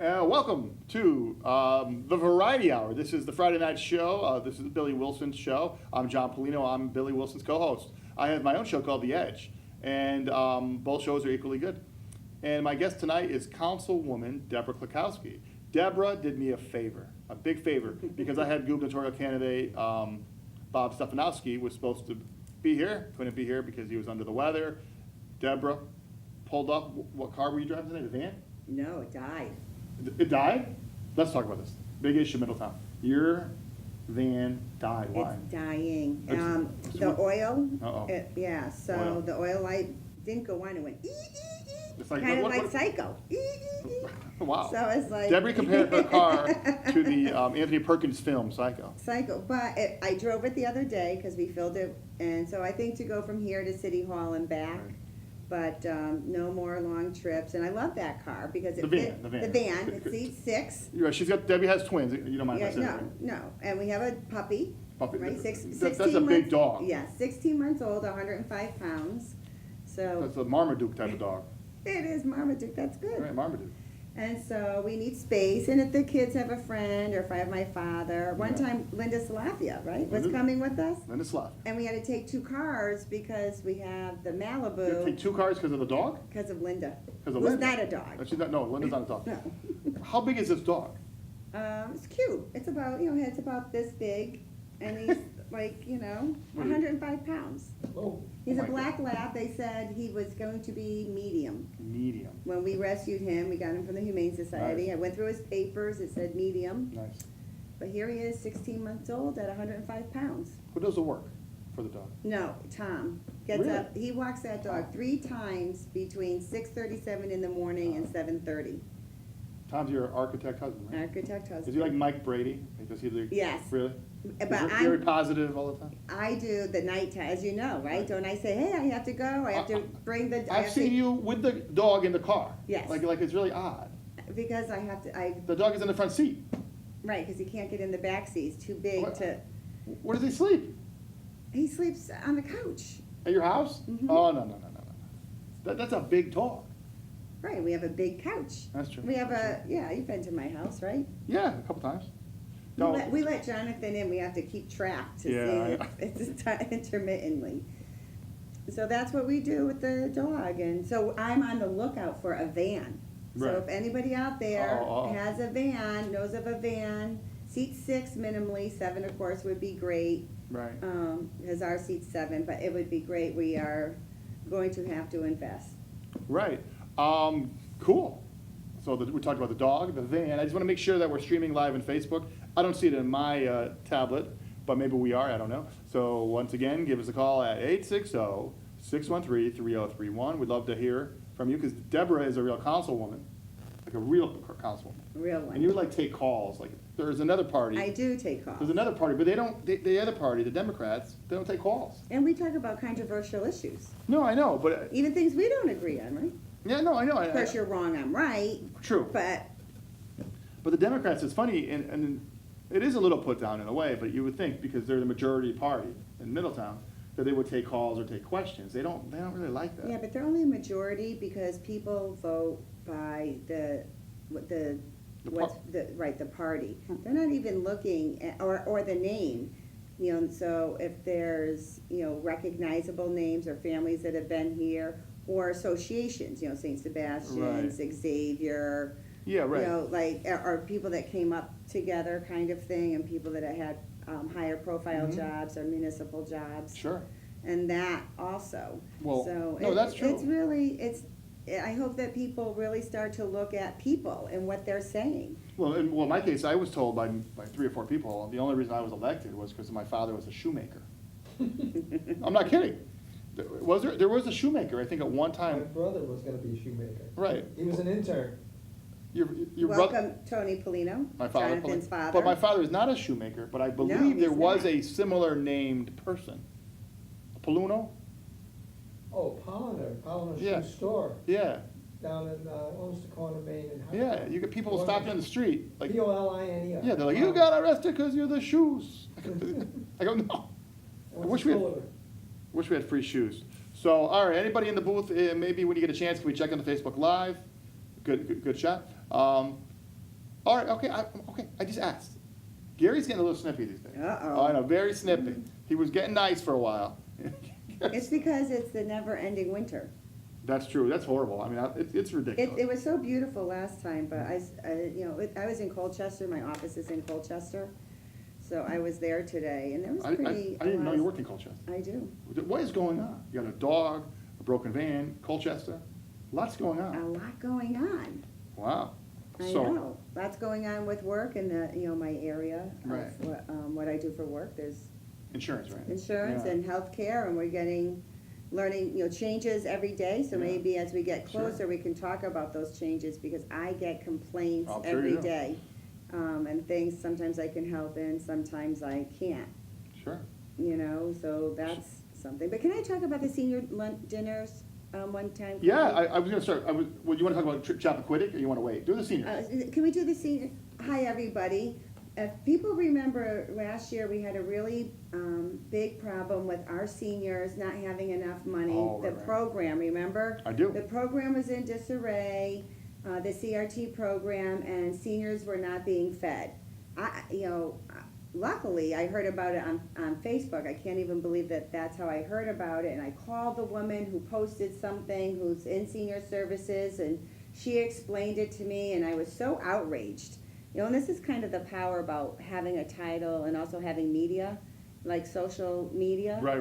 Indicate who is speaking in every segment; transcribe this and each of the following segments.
Speaker 1: Welcome to the Variety Hour. This is the Friday night show. This is Billy Wilson's show. I'm John Pulino. I'm Billy Wilson's co-host. I have my own show called The Edge, and both shows are equally good. And my guest tonight is Councilwoman Deborah Kleckowski. Deborah did me a big favor, because I had gubernatorial candidate Bob Stefanowski was supposed to be here, couldn't be here because he was under the weather. Deborah pulled up. What car were you driving tonight? A van?
Speaker 2: No, it died.
Speaker 1: It died? Let's talk about this. Big issue, Middletown. Your van died. Why?
Speaker 2: It's dying.
Speaker 1: It's
Speaker 2: The oil,
Speaker 1: Uh-oh.
Speaker 2: so
Speaker 1: Oil.
Speaker 2: the oil light didn't go on. It went
Speaker 1: It's like,
Speaker 2: kind of
Speaker 1: what-
Speaker 2: like Psycho.
Speaker 1: Wow.
Speaker 2: So it's like
Speaker 1: Deborah compared her car to the Anthony Perkins film, Psycho.
Speaker 2: Psycho. But I drove it the other day because we filled it, and so I think to go from here to City Hall and back.
Speaker 1: Right.
Speaker 2: But no more long trips, and I love that car because
Speaker 1: The van, the van.
Speaker 2: It seats 6.
Speaker 1: You're right. Debbie has twins. You don't mind
Speaker 2: Yeah,
Speaker 1: if I say
Speaker 2: no,
Speaker 1: that,
Speaker 2: no, and we have a puppy.
Speaker 1: Puppy.
Speaker 2: Right,
Speaker 1: That's a big dog.
Speaker 2: Yeah, 16 months old, 105 pounds. So
Speaker 1: That's a Marmaduke type of dog.
Speaker 2: it is Marmaduke. That's good.
Speaker 1: Right, Marmaduke.
Speaker 2: And so we need space, and if the kids have a friend, or if I have my father. One
Speaker 1: Yeah.
Speaker 2: time, Linda Salafia, right, was
Speaker 1: Linda-
Speaker 2: coming with us,
Speaker 1: Linda Slav.
Speaker 2: and we had to take 2 cars because we have the
Speaker 1: You
Speaker 2: Malibu
Speaker 1: take 2 cars because of the dog?
Speaker 2: because of Linda.
Speaker 1: Because of
Speaker 2: Who's
Speaker 1: Linda?
Speaker 2: not a dog.
Speaker 1: She's not, no, Linda's not a dog.
Speaker 2: No.
Speaker 1: How big is this dog?
Speaker 2: It's cute. It's about, it's about this big, and he's like,
Speaker 1: What is-
Speaker 2: 105 pounds.
Speaker 1: Oh.
Speaker 2: He's
Speaker 1: Oh
Speaker 2: a
Speaker 1: my
Speaker 2: black lab. They said he was going to be medium.
Speaker 1: Medium.
Speaker 2: When we rescued him, we got him from the Humane Society.
Speaker 1: Nice.
Speaker 2: I went through his papers. It said medium.
Speaker 1: Nice.
Speaker 2: But here he is, 16 months old at 105 pounds.
Speaker 1: Who does the work for the dog?
Speaker 2: No, Tom gets
Speaker 1: Really?
Speaker 2: up. He walks that dog 3 times between 6:37 in the morning and 7:30.
Speaker 1: Tom's your architect husband, right?
Speaker 2: Architect husband.
Speaker 1: Is he like Mike Brady? Like, does he like,
Speaker 2: Yes.
Speaker 1: Really?
Speaker 2: But
Speaker 1: Is he very positive all the time?
Speaker 2: I do the nighttime, as you know, right? Don't I say, hey, I have to go. I have to bring the. I
Speaker 1: I've
Speaker 2: have
Speaker 1: seen
Speaker 2: to,
Speaker 1: you with the dog in the car.
Speaker 2: Yes.
Speaker 1: Like it's really odd.
Speaker 2: because I have to.
Speaker 1: The dog is in the front seat.
Speaker 2: Right, because he can't get in the back seat. It's too big
Speaker 1: What?
Speaker 2: to.
Speaker 1: Where does he sleep?
Speaker 2: He sleeps on the couch.
Speaker 1: At your house?
Speaker 2: Mhm.
Speaker 1: Oh, no. That's a big dog.
Speaker 2: Right, we have a big couch.
Speaker 1: That's true.
Speaker 2: We have you've been to my house, right?
Speaker 1: Yeah, a couple times.
Speaker 2: We let Jonathan in, we have to keep track to
Speaker 1: Yeah,
Speaker 2: see if it's intermittently. So that's what we do with the dog, and so I'm on the lookout for a van. So
Speaker 1: Right.
Speaker 2: if anybody out there
Speaker 1: Oh.
Speaker 2: has a van, knows of a van, seat 6 minimally, 7 of course would be great.
Speaker 1: Right.
Speaker 2: Because our seat's 7, but it would be great. We are going to have to invest.
Speaker 1: Right. Cool. So we talked about the dog, the van. I just want to make sure that we're streaming live on Facebook. I don't see it in my tablet, but maybe we are. I don't know. So once again, give us a call at 860-613-3031. We'd love to hear from you because Deborah is a real councilwoman, like a real councilwoman.
Speaker 2: Real one.
Speaker 1: And you like take calls. Like there's another party.
Speaker 2: I do take calls.
Speaker 1: There's another party, but they don't. The other party, the Democrats, they don't take calls.
Speaker 2: And we talk about controversial issues.
Speaker 1: No, I know, but
Speaker 2: Even things we don't agree on, right?
Speaker 1: yeah, no, I know.
Speaker 2: Of course, you're wrong, I'm right.
Speaker 1: True.
Speaker 2: But
Speaker 1: But the Democrats, it's funny, and it is a little put down in a way, but you would think because they're the majority party in Middletown that they would take calls or take questions. They don't really like that.
Speaker 2: yeah, but they're only a majority because people vote by the party. They're not even looking at, or the name. So if there's recognizable names or families that have been here or associations, St. Sebastian's, Xavier.
Speaker 1: Yeah, right.
Speaker 2: Or people that came up together kind of thing, and people that had higher profile
Speaker 1: Mhm.
Speaker 2: jobs or municipal jobs.
Speaker 1: Sure.
Speaker 2: And that also.
Speaker 1: Well,
Speaker 2: So
Speaker 1: no, that's true.
Speaker 2: It's really, I hope that people really start to look at people and what they're saying.
Speaker 1: Well, in my case, I was told by 3 or 4 people, the only reason I was elected was because my father was a shoemaker. I'm not kidding. There was a shoemaker, I think, at one
Speaker 3: My
Speaker 1: time.
Speaker 3: brother was gonna be a shoemaker.
Speaker 1: Right.
Speaker 3: He was an intern.
Speaker 1: Your brother.
Speaker 2: Welcome, Tony Pulino,
Speaker 1: My father.
Speaker 2: Jonathan's father.
Speaker 1: But my father is not a shoemaker, but I believe
Speaker 2: he's
Speaker 1: there was
Speaker 2: not.
Speaker 1: a similar named person. Pulino?
Speaker 3: Oh, Pulino
Speaker 1: Yeah.
Speaker 3: Shoe Store,
Speaker 1: Yeah.
Speaker 3: down in, Ulster Corner, Maine. And
Speaker 1: Yeah, you get people stopping in the street, like,
Speaker 3: P-O-L-I-N-E.
Speaker 1: yeah, they're like, you got arrested because you're the shoes. I go, no.
Speaker 3: I
Speaker 1: wish we had- Wish we had free shoes. So, all right, anybody in the booth, maybe when you get a chance, can we check on the Facebook Live? Good shot. All right, okay, I just asked. Gary's getting a little snippy these days.
Speaker 2: Uh-oh.
Speaker 1: Oh, I know, very snippy. He was getting nice for a while.
Speaker 2: It's because it's the never-ending winter.
Speaker 1: That's true, that's horrible. I mean, it's ridiculous.
Speaker 2: It was so beautiful last time, but I was in Colchester, my office is in Colchester, so I was there today, and it was
Speaker 1: I
Speaker 2: pretty.
Speaker 1: didn't know you worked in Colchester.
Speaker 2: I do.
Speaker 1: What is going on? You got a dog, a broken van, Colchester, lots going
Speaker 2: A
Speaker 1: on.
Speaker 2: lot going on.
Speaker 1: Wow.
Speaker 2: I
Speaker 1: So,
Speaker 2: know. Lots going on with work in my area
Speaker 1: Right.
Speaker 2: of what I do for work. There's
Speaker 1: insurance, right?
Speaker 2: insurance
Speaker 1: Yeah.
Speaker 2: and healthcare, and we're learning, changes every day. So
Speaker 1: Yeah.
Speaker 2: maybe as we get
Speaker 1: Sure.
Speaker 2: closer, we can talk about those changes, because I get complaints
Speaker 1: I'm sure
Speaker 2: every
Speaker 1: you do.
Speaker 2: day. And things, sometimes I can help in, sometimes I can't,
Speaker 1: Sure.
Speaker 2: so that's something. But can I talk about the senior dinners one time?
Speaker 1: Yeah, I was gonna start, well, you wanna talk about Chappaquiddick, or you wanna wait? Do the seniors.
Speaker 2: Can we do the senior? Hi, everybody. If people remember, last year, we had a really big problem with our seniors not having enough money.
Speaker 1: Oh,
Speaker 2: The
Speaker 1: right, right.
Speaker 2: program, remember?
Speaker 1: I do.
Speaker 2: The program was in disarray, the CRT program, and seniors were not being fed. Luckily, I heard about it on Facebook. I can't even believe that that's how I heard about it. And I called the woman who posted something, who's in senior services, and she explained it to me, and I was so outraged. And this is kind of the power about having a title and also having media, like social media.
Speaker 1: Right.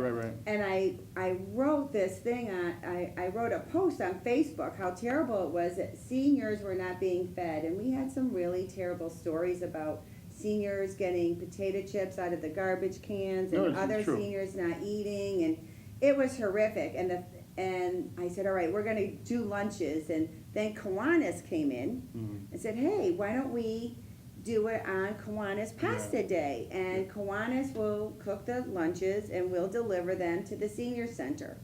Speaker 2: And I wrote this thing I wrote a post on Facebook how terrible it was that seniors were not being fed. And we had some really terrible stories about seniors getting potato chips out of the garbage cans,
Speaker 1: No,
Speaker 2: and
Speaker 1: it's
Speaker 2: other
Speaker 1: true.
Speaker 2: seniors not eating, and it was horrific. And I said, all right, we're gonna do lunches. And then Kiwanis came in and said, hey, why don't we do it on Kiwanis Pasta
Speaker 1: Yeah.
Speaker 2: Day? And Kiwanis will cook the lunches and we'll deliver them to the senior center.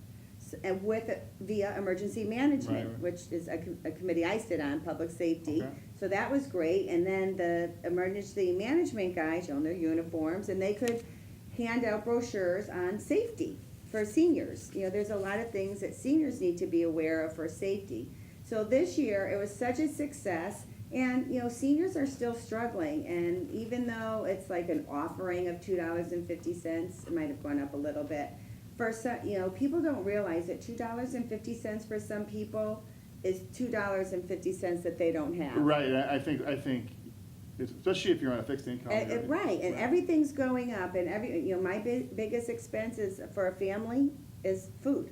Speaker 2: And via emergency management,
Speaker 1: Right.
Speaker 2: which is a committee I sit on, public safety.
Speaker 1: Okay.
Speaker 2: So that was great. And then the emergency management guys shown their uniforms, and they could hand out brochures on safety for seniors. There's a lot of things that seniors need to be aware of for safety. So this year, it was such a success. And, seniors are still struggling, and even though it's like an offering of $2.50, it might have gone up a little bit. For some, people don't realize that $2.50 for some people is $2.50 that they don't have.
Speaker 1: Right, I think, especially if you're on a fixed income.
Speaker 2: Right, and everything's going up, and my biggest expense is for a family is food.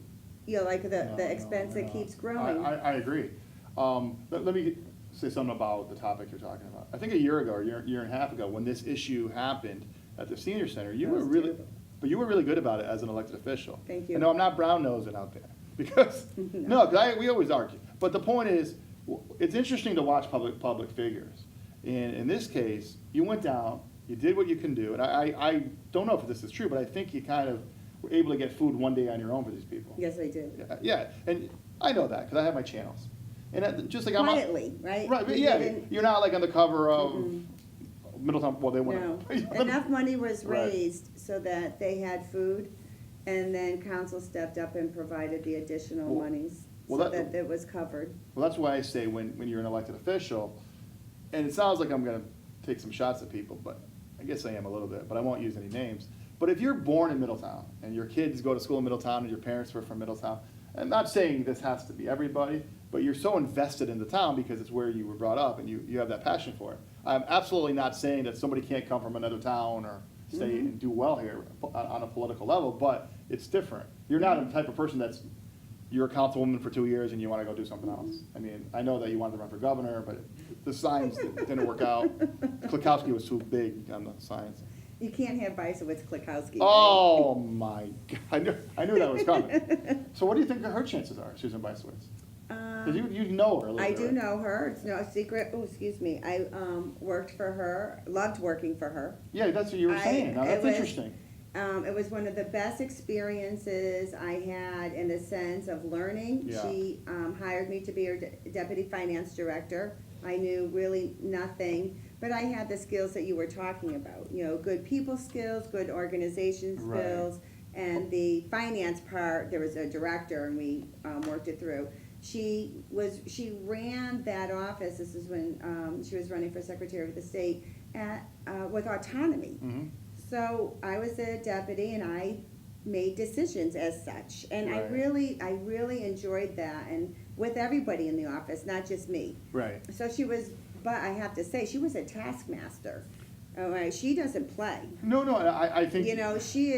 Speaker 2: Like the expense that keeps growing.
Speaker 1: I agree. Let me say something about the topic you're talking about. I think a year ago, or year and a half ago, when this issue happened at the senior center, you
Speaker 2: That
Speaker 1: were
Speaker 2: was
Speaker 1: really,
Speaker 2: terrible.
Speaker 1: but you were really good about it as an elected official.
Speaker 2: Thank you.
Speaker 1: And no, I'm not brown nosing out there, because, no, because we always argue. But the point is, it's interesting to watch public figures. And in this case, you went down, you did what you can do, and I don't know if this is true, but I think you kind of were able to get food one day on your own for these people.
Speaker 2: Yes, I did.
Speaker 1: Yeah, and I know that, because I have my channels. And just like
Speaker 2: Quietly, right?
Speaker 1: Right, but
Speaker 2: You
Speaker 1: yeah,
Speaker 2: didn't-
Speaker 1: you're not like on the cover of Middletown, well, they
Speaker 2: No,
Speaker 1: want to.
Speaker 2: enough money was
Speaker 1: Right.
Speaker 2: raised so that they had food, and then council stepped up and provided the additional
Speaker 1: Well-
Speaker 2: monies
Speaker 1: well,
Speaker 2: so
Speaker 1: that-
Speaker 2: that it was covered.
Speaker 1: Well, that's why I say when you're an elected official, and it sounds like I'm gonna take some shots at people, but I guess I am a little bit, but I won't use any names. But if you're born in Middletown, and your kids go to school in Middletown, and your parents were from Middletown, I'm not saying this has to be everybody, but you're so invested in the town because it's where you were brought up, and you have that passion for it. I'm absolutely not saying that somebody can't come from another town or stay and do well here on a political level, but it's different. You're not a type of person you're a councilwoman for 2 years and you want to go do something else. I mean, I know that you wanted to run for governor, but the signs didn't work out. Kleckowski was too big on the signs.
Speaker 2: You can't have Bicewitz Kleckowski.
Speaker 1: Oh my God, I knew that was coming. So what do you think her chances are, Susan Bicewitz? Because you know her a little
Speaker 2: I
Speaker 1: bit,
Speaker 2: do
Speaker 1: right?
Speaker 2: know her. It's no secret. Oh, excuse me. I worked for her, loved working for her.
Speaker 1: Yeah, that's what you were saying. Now, that's interesting.
Speaker 2: It was one of the best experiences I had in the sense of learning.
Speaker 1: Yeah.
Speaker 2: She hired me to be her deputy finance director. I knew really nothing, but I had the skills that you were talking about. Good people skills, good organization
Speaker 1: Right.
Speaker 2: skills, and the finance part, there was a director and we worked it through. She ran that office, this is when, she was running for Secretary of the State, with autonomy.
Speaker 1: Mm-hmm.
Speaker 2: So I was a deputy and I made decisions as such. And I
Speaker 1: Right.
Speaker 2: really enjoyed that, and with everybody in the office, not just me.
Speaker 1: Right.
Speaker 2: So she was, but I have to say, she was a taskmaster. All right, she doesn't play.
Speaker 1: No, I think.
Speaker 2: You know, she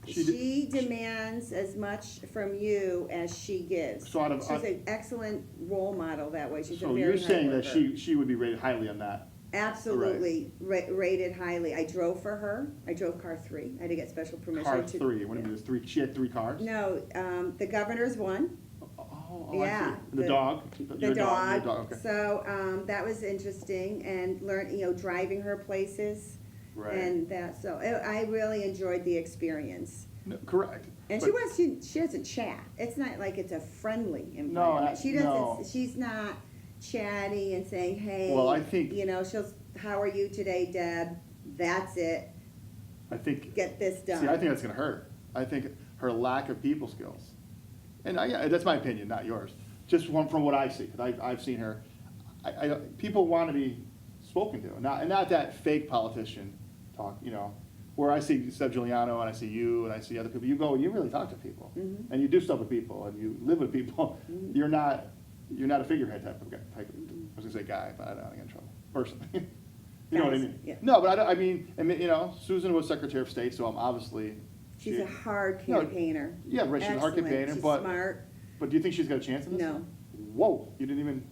Speaker 1: She
Speaker 2: demands as much from you as she gives.
Speaker 1: So out of-
Speaker 2: She's an excellent role model that way. She's a
Speaker 1: So
Speaker 2: very
Speaker 1: you're
Speaker 2: hard
Speaker 1: saying that
Speaker 2: worker.
Speaker 1: she would be rated highly on that?
Speaker 2: Absolutely rated highly. I drove for her. I drove car 3. I had to get special permission.
Speaker 1: Car
Speaker 2: to-
Speaker 1: 3, what do you mean, there's 3, she had 3 cars?
Speaker 2: No, the governor's one.
Speaker 1: Oh,
Speaker 2: Yeah,
Speaker 1: I see. The dog?
Speaker 2: The
Speaker 1: Your
Speaker 2: dog.
Speaker 1: Your dog, okay.
Speaker 2: So that was interesting, and driving her places.
Speaker 1: Right.
Speaker 2: And that, so I really enjoyed the experience.
Speaker 1: No, correct.
Speaker 2: And
Speaker 1: But-
Speaker 2: she doesn't chat. It's not like it's a friendly
Speaker 1: No,
Speaker 2: environment. She doesn't.
Speaker 1: no.
Speaker 2: She's not chatty and saying, "Hey."
Speaker 1: Well, I think-
Speaker 2: How are you today, Deb? That's it.
Speaker 1: I think,
Speaker 2: Get this done.
Speaker 1: see, I think that's gonna hurt. I think her lack of people skills, and that's my opinion, not yours, just from what I see, 'cause I've seen her, people wanna be spoken to, and not that fake politician talk, where I see Seb Giuliano and I see you and I see other people, you go and you really talk to people,
Speaker 2: Mhm.
Speaker 1: and you do stuff with people, and you live with people.
Speaker 2: Mhm.
Speaker 1: You're not a figurehead type of guy, I was gonna say guy, but I don't get in trouble, personally. You know what I
Speaker 2: Guys,
Speaker 1: mean?
Speaker 2: yeah.
Speaker 1: No, but I mean, Susan was Secretary of State, so I'm obviously.
Speaker 2: She's
Speaker 1: she-
Speaker 2: a hard
Speaker 1: No,
Speaker 2: campaigner.
Speaker 1: Yeah, right, she's a hard
Speaker 2: Excellent.
Speaker 1: campaigner,
Speaker 2: She's
Speaker 1: but,
Speaker 2: smart.
Speaker 1: but do you think she's got a chance in this?
Speaker 2: No.
Speaker 1: Whoa, you didn't even,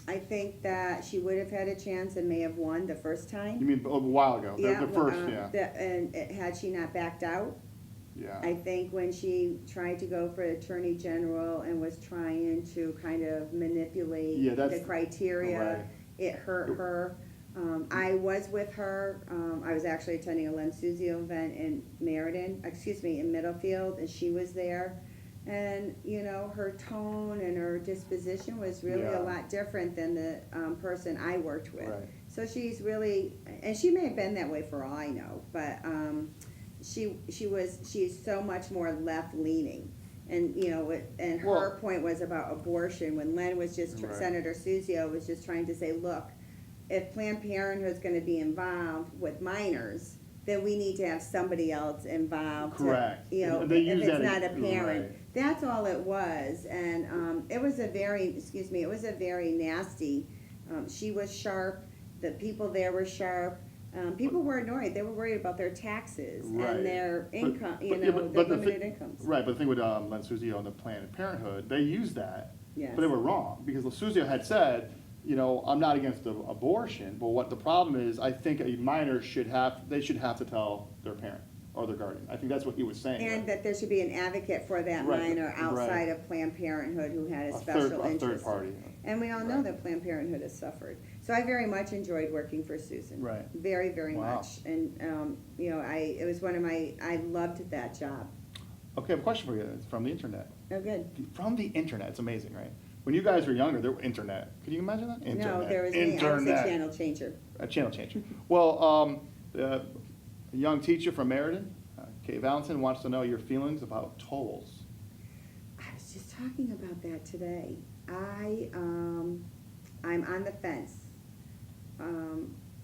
Speaker 2: I think that she would have had a chance and may have won the first time.
Speaker 1: you mean a while ago, the first,
Speaker 2: well, had she not backed out. I
Speaker 1: yeah.
Speaker 2: think when she tried to go for Attorney General and was trying to kind of manipulate
Speaker 1: Yeah, that's-
Speaker 2: the criteria,
Speaker 1: right.
Speaker 2: it hurt her. I was with her, I was actually attending a Len Suzio event in in Middlefield, and she was there. And, her tone and her disposition was really
Speaker 1: Yeah.
Speaker 2: a lot different than the person I worked with.
Speaker 1: Right.
Speaker 2: So she's really, and she may have been that way for all I know, but she's so much more left leaning. And, and her
Speaker 1: Well-
Speaker 2: point was about abortion, when Len was just,
Speaker 1: Right.
Speaker 2: Senator Suzio was just trying to say, look, if Planned Parenthood's gonna be involved with minors, then we need to have somebody else involved.
Speaker 1: Correct.
Speaker 2: If
Speaker 1: And they use
Speaker 2: it's
Speaker 1: that
Speaker 2: not a
Speaker 1: as-
Speaker 2: parent.
Speaker 1: right.
Speaker 2: That's all it was, and it was a very nasty, she was sharp, the people there were sharp. People were annoyed, they were worried about their taxes
Speaker 1: Right.
Speaker 2: and their
Speaker 1: But-
Speaker 2: income,
Speaker 1: but- yeah,
Speaker 2: their
Speaker 1: but the
Speaker 2: limited
Speaker 1: thing-
Speaker 2: incomes.
Speaker 1: Right, but the thing with Len Suzio and the Planned Parenthood, they used that,
Speaker 2: Yes.
Speaker 1: but they were wrong, because Suzio had said, I'm not against abortion, but what the problem is, I think a minor they should have to tell their parent or their guardian. I think that's what he was saying.
Speaker 2: And that there should be an advocate for that
Speaker 1: Right,
Speaker 2: minor outside
Speaker 1: right.
Speaker 2: of Planned Parenthood who had a
Speaker 1: A
Speaker 2: special
Speaker 1: third
Speaker 2: interest.
Speaker 1: party.
Speaker 2: And we all know
Speaker 1: Right.
Speaker 2: that Planned Parenthood has suffered. So I very much enjoyed working for Susan.
Speaker 1: Right.
Speaker 2: Very, very
Speaker 1: Wow.
Speaker 2: much. And, it was I loved that job.
Speaker 1: Okay, I have a question for you. It's from the internet.
Speaker 2: Oh, good.
Speaker 1: From the internet, it's amazing, right? When you guys were younger, there were internet. Can you imagine that? Internet.
Speaker 2: No, there was me. I was a
Speaker 1: Internet.
Speaker 2: channel changer.
Speaker 1: A channel changer. Well, a young teacher from Meriden, Kay Valentin, wants to know your feelings about tolls.
Speaker 2: I was just talking about that today. I'm on the fence.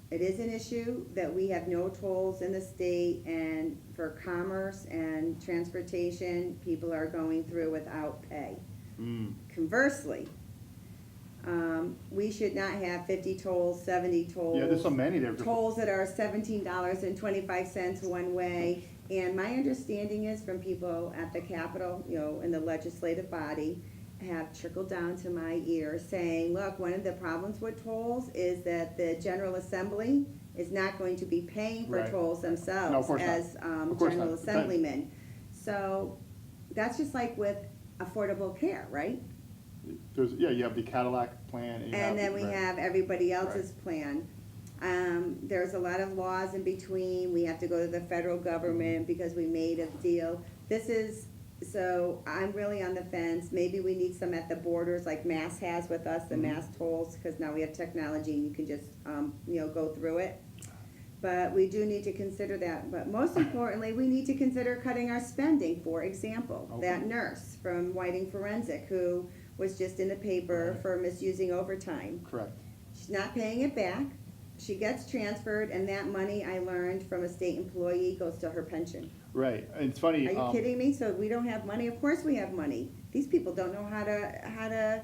Speaker 2: It is an issue that we have no tolls in the state, and for commerce and transportation, people are going through without pay.
Speaker 1: Mm.
Speaker 2: Conversely, we should not have 50 tolls, 70 tolls.
Speaker 1: Yeah, there's so many there.
Speaker 2: Tolls that are $17.25 one way. And my understanding is from people at the Capitol, in the legislative body, have trickled down to my ear saying, look, one of the problems with tolls is that the General Assembly is not going to be paying for
Speaker 1: Right.
Speaker 2: tolls themselves
Speaker 1: No, of course not.
Speaker 2: as
Speaker 1: Of course
Speaker 2: General
Speaker 1: not.
Speaker 2: Assemblymen. So that's just like with affordable care, right?
Speaker 1: You have the Cadillac plan. And,
Speaker 2: And then we
Speaker 1: right.
Speaker 2: have everybody else's plan. There's a lot of laws in between. We have to go to the federal government because we made a deal. So I'm really on the fence. Maybe we need some at the borders like Mass has with us, the
Speaker 1: Mhm.
Speaker 2: Mass tolls, because now we have technology and you can just, go through it. But we do need to consider that. But most importantly, we need to consider cutting our spending. For example,
Speaker 1: Okay.
Speaker 2: that nurse from Whiting Forensic who was just in the paper
Speaker 1: Right.
Speaker 2: for misusing overtime.
Speaker 1: Correct.
Speaker 2: She's not paying it back. She gets transferred, and that money, I learned from a state employee, goes to her pension.
Speaker 1: Right. And it's funny.
Speaker 2: Are you kidding me? So we don't have money? Of course we have money. These people don't know how to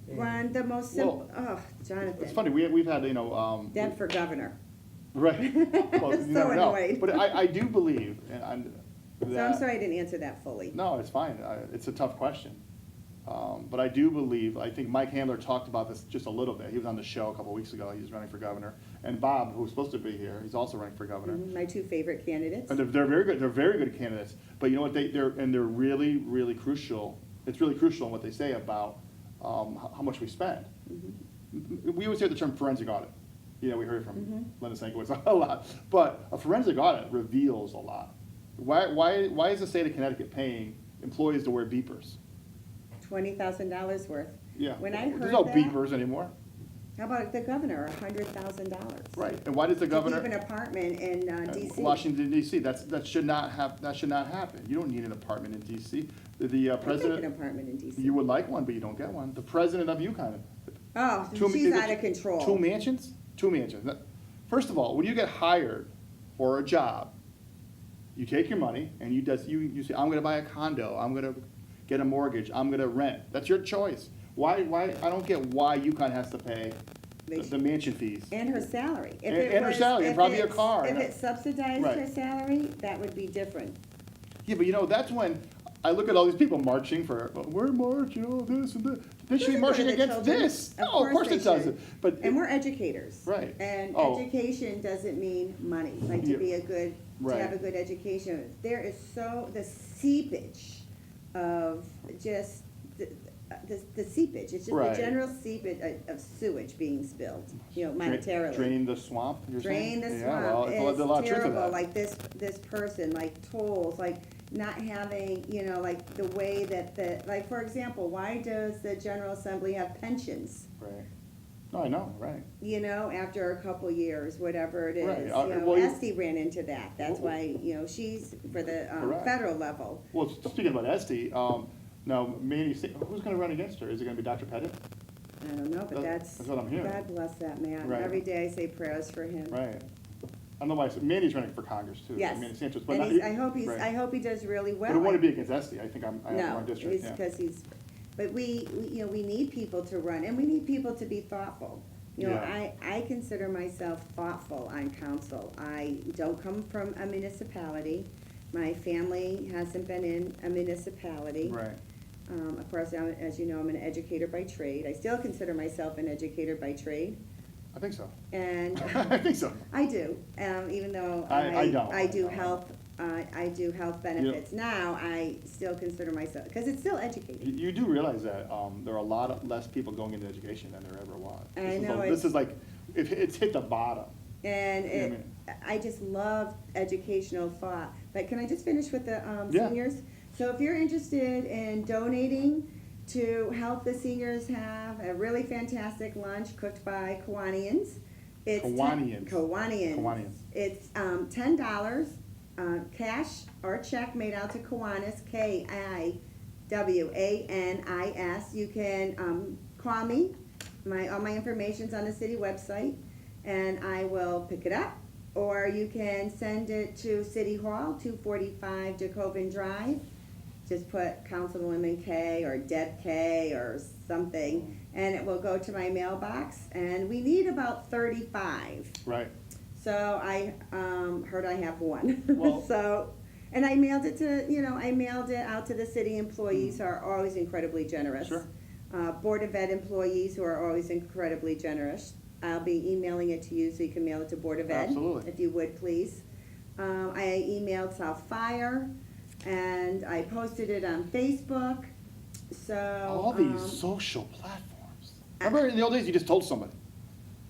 Speaker 2: run the most simple, oh, Jonathan.
Speaker 1: It's funny. We've had,
Speaker 2: Deb for governor.
Speaker 1: Right. Well,
Speaker 2: So
Speaker 1: you never know.
Speaker 2: annoyed.
Speaker 1: But I do believe, and
Speaker 2: So I'm sorry I didn't answer that fully.
Speaker 1: No, it's fine. It's a tough question. But I do believe, I think Mike Handler talked about this just a little bit. He was on the show a couple weeks ago. He's running for governor. And Bob, who's supposed to be here, he's also running for governor.
Speaker 2: My two favorite candidates.
Speaker 1: And they're very good. They're very good candidates. But you know what? They're really, really crucial. It's really crucial in what they say about how much we spend. We always hear the term forensic audit. You know, we heard it from Linda Sankiewicz a lot. But a forensic audit reveals a lot. Why is the state of Connecticut paying employees to wear beepers?
Speaker 2: $20,000 worth.
Speaker 1: Yeah.
Speaker 2: When I heard
Speaker 1: There's no
Speaker 2: that-
Speaker 1: beepers anymore.
Speaker 2: How about the governor, $100,000?
Speaker 1: Right. And why does the governor?
Speaker 2: To keep an apartment in DC.
Speaker 1: Washington D.C. That should not happen. You don't need an apartment in D.C. The
Speaker 2: I'd like
Speaker 1: president.
Speaker 2: an apartment in DC.
Speaker 1: You would like one, but you don't get one. The president of UConn.
Speaker 2: Oh,
Speaker 1: Two-
Speaker 2: she's
Speaker 1: is it
Speaker 2: out of control.
Speaker 1: Two mansions? Two mansions. Now, first of all, when you get hired for a job, you take your money and you say, I'm gonna buy a condo, I'm gonna get a mortgage, I'm gonna rent. That's your choice. Why, I don't get why UConn has to pay the mansion fees.
Speaker 2: And her salary. If
Speaker 1: And-
Speaker 2: it
Speaker 1: and her
Speaker 2: was-
Speaker 1: salary, and
Speaker 2: if
Speaker 1: probably a
Speaker 2: it's-
Speaker 1: car.
Speaker 2: If it subsidized
Speaker 1: Right.
Speaker 2: her salary, that would be different.
Speaker 1: Yeah, but you know, that's when I look at all these people marching for, we're marching, this and that. They should be
Speaker 2: Doesn't
Speaker 1: marching
Speaker 2: go to the
Speaker 1: against
Speaker 2: children.
Speaker 1: this. No, of course
Speaker 2: they
Speaker 1: it doesn't.
Speaker 2: should.
Speaker 1: But
Speaker 2: And we're educators.
Speaker 1: Right.
Speaker 2: And
Speaker 1: Oh.
Speaker 2: education doesn't mean money, like
Speaker 1: Yeah.
Speaker 2: to be a good, to
Speaker 1: Right.
Speaker 2: have a good education. There is the seepage of just, the seepage, it's just
Speaker 1: Right.
Speaker 2: the general seepage of sewage being spilled, monetarily.
Speaker 1: Drain the swamp, you're saying?
Speaker 2: Drain the
Speaker 1: Yeah, well,
Speaker 2: swamp,
Speaker 1: there's a lot of
Speaker 2: it's
Speaker 1: truth to
Speaker 2: terrible,
Speaker 1: that.
Speaker 2: like this person, like tolls, like not having, like the way that like, for example, why does the General Assembly have pensions?
Speaker 1: Right. No, I know, right.
Speaker 2: After a couple years, whatever it
Speaker 1: Right,
Speaker 2: is.
Speaker 1: well, you-
Speaker 2: Esty ran into that, that's why, she's for the
Speaker 1: Correct.
Speaker 2: federal level.
Speaker 1: Well, speaking about Esty, now, Manny, who's gonna run against her? Is it gonna be Dr. Pettit?
Speaker 2: I don't know, but
Speaker 1: That's what I'm hearing.
Speaker 2: God bless that man.
Speaker 1: Right.
Speaker 2: Every day I say prayers for him.
Speaker 1: Right. I don't know why, Manny's running for Congress too.
Speaker 2: Yes.
Speaker 1: Manny Sanchez, but
Speaker 2: And
Speaker 1: not.
Speaker 2: I
Speaker 1: right.
Speaker 2: hope he does really well.
Speaker 1: But it wouldn't be against Esty, I think I have
Speaker 2: No,
Speaker 1: one district,
Speaker 2: it's
Speaker 1: yeah.
Speaker 2: because but we need people to run, and we need people to be thoughtful.
Speaker 1: Yeah.
Speaker 2: I consider myself thoughtful on council. I don't come from a municipality. My family hasn't been in a municipality.
Speaker 1: Right.
Speaker 2: Of course, as you know, I'm an educator by trade. I still consider myself an educator by trade,
Speaker 1: I think so.
Speaker 2: and
Speaker 1: I think so.
Speaker 2: I do, even though
Speaker 1: I don't.
Speaker 2: I do health. I do health benefits now. I still consider myself, because it's still educating.
Speaker 1: You do realize that there are a lot less people going into education than there ever was.
Speaker 2: I know,
Speaker 1: This is like, it's hit the bottom.
Speaker 2: And
Speaker 1: You know what
Speaker 2: I just love educational thought. But can I just finish with the
Speaker 1: Yeah.
Speaker 2: seniors? So if you're interested in donating to help the seniors have a really fantastic lunch cooked by Kiwanians, it's
Speaker 1: Kiwanians.
Speaker 2: Kiwanians. It's $10, cash or check made out to Kiwanis, Kiwanis. You can call me. All my information's on the city website, and I will pick it up. Or you can send it to City Hall, 245 Jacobin Drive. Just put Councilwoman K or Deb K or something, and it will go to my mailbox. And we need about 35.
Speaker 1: Right.
Speaker 2: So I heard I have one.
Speaker 1: Well-
Speaker 2: So, and I mailed it out to the city employees who are always incredibly generous.
Speaker 1: Sure.
Speaker 2: Board of Ed employees who are always incredibly generous. I'll be emailing it to you so you can mail it to Board of Ed.
Speaker 1: Absolutely.
Speaker 2: If you would, please. I emailed South Fire, and I posted it on Facebook. So.
Speaker 1: All these social platforms. Remember in the old days, you just told somebody,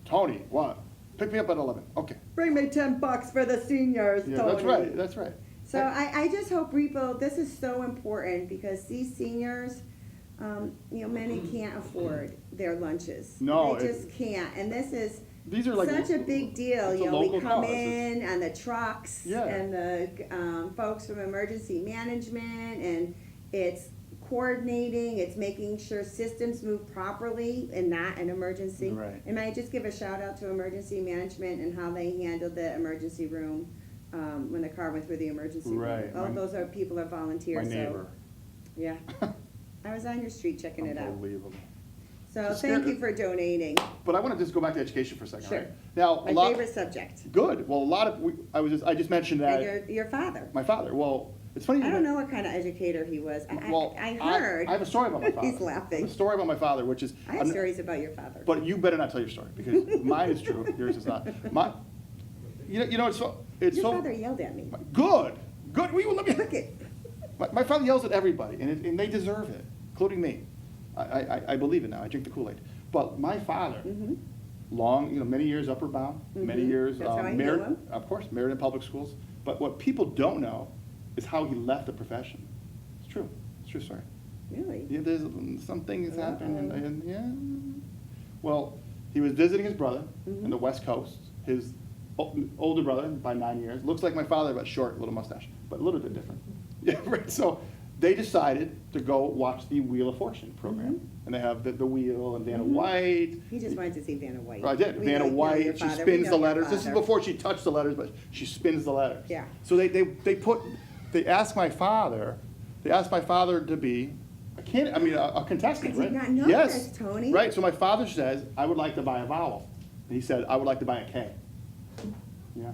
Speaker 1: Tony, what? Pick me up at 11. Okay.
Speaker 2: Bring me $10 for the seniors,
Speaker 1: Yeah,
Speaker 2: Tony.
Speaker 1: that's right. That's right.
Speaker 2: So I just hope people, this is so important because these seniors, many can't afford their lunches.
Speaker 1: No,
Speaker 2: They just can't. And this is
Speaker 1: These are like
Speaker 2: such a big deal.
Speaker 1: it's a
Speaker 2: We
Speaker 1: local
Speaker 2: come
Speaker 1: cause.
Speaker 2: in and the trucks
Speaker 1: Yeah.
Speaker 2: and the folks from emergency management, and it's coordinating, it's making sure systems move properly and not an emergency.
Speaker 1: Right.
Speaker 2: And I just give a shout out to emergency management and how they handled the emergency room, when the car went through the emergency room.
Speaker 1: Right.
Speaker 2: All those are people are
Speaker 1: My
Speaker 2: volunteers, so,
Speaker 1: neighbor.
Speaker 2: yeah. I was on your street checking it out.
Speaker 1: Unbelievable.
Speaker 2: So
Speaker 1: Just
Speaker 2: thank
Speaker 1: scared-
Speaker 2: you for donating.
Speaker 1: But I want to just go back to education for a second,
Speaker 2: Sure.
Speaker 1: right? Now,
Speaker 2: My
Speaker 1: a lot.
Speaker 2: favorite subject.
Speaker 1: Good. Well, a lot of I just mentioned that
Speaker 2: And your father.
Speaker 1: my father. Well, it's funny.
Speaker 2: I don't know what kind of educator he was.
Speaker 1: Well,
Speaker 2: I heard.
Speaker 1: I have a story about my father.
Speaker 2: He's laughing.
Speaker 1: I have a story about my father, which is.
Speaker 2: I have stories about your father.
Speaker 1: But you better not tell your story because mine is true. Yours is not. You know, it's
Speaker 2: Your
Speaker 1: so
Speaker 2: father yelled at me.
Speaker 1: good. Good. We will let me.
Speaker 2: Look it.
Speaker 1: My father yells at everybody, and they deserve it, including me. I believe it now. I drink the Kool-Aid. But my father, long, many years upward bound, many years
Speaker 2: That's how I knew
Speaker 1: married,
Speaker 2: him.
Speaker 1: of course, married in public schools. But what people don't know is how he left the profession. It's true. It's a true story.
Speaker 2: Really?
Speaker 1: Yeah, there's some things happen,
Speaker 2: Uh-oh.
Speaker 1: and yeah. Well, he was visiting his brother in the West Coast. His older brother by 9 years looks like my father, but short, little mustache, but a little bit different. Yeah, right. So they decided to go watch the Wheel of Fortune program, and they have the wheel and Vanna White.
Speaker 2: He just wanted to see Vanna White.
Speaker 1: I did.
Speaker 2: We
Speaker 1: Vanna
Speaker 2: know your
Speaker 1: White. She
Speaker 2: father. We
Speaker 1: spins
Speaker 2: know
Speaker 1: the
Speaker 2: your
Speaker 1: letters. This is
Speaker 2: father.
Speaker 1: before she touched the letters, but she spins the letters.
Speaker 2: Yeah.
Speaker 1: So they asked my father to be a contestant,
Speaker 2: I did
Speaker 1: right?
Speaker 2: not know
Speaker 1: yes.
Speaker 2: this, Tony.
Speaker 1: Right. So my father says, I would like to buy a vowel. And he said, I would like to buy a K. Yeah.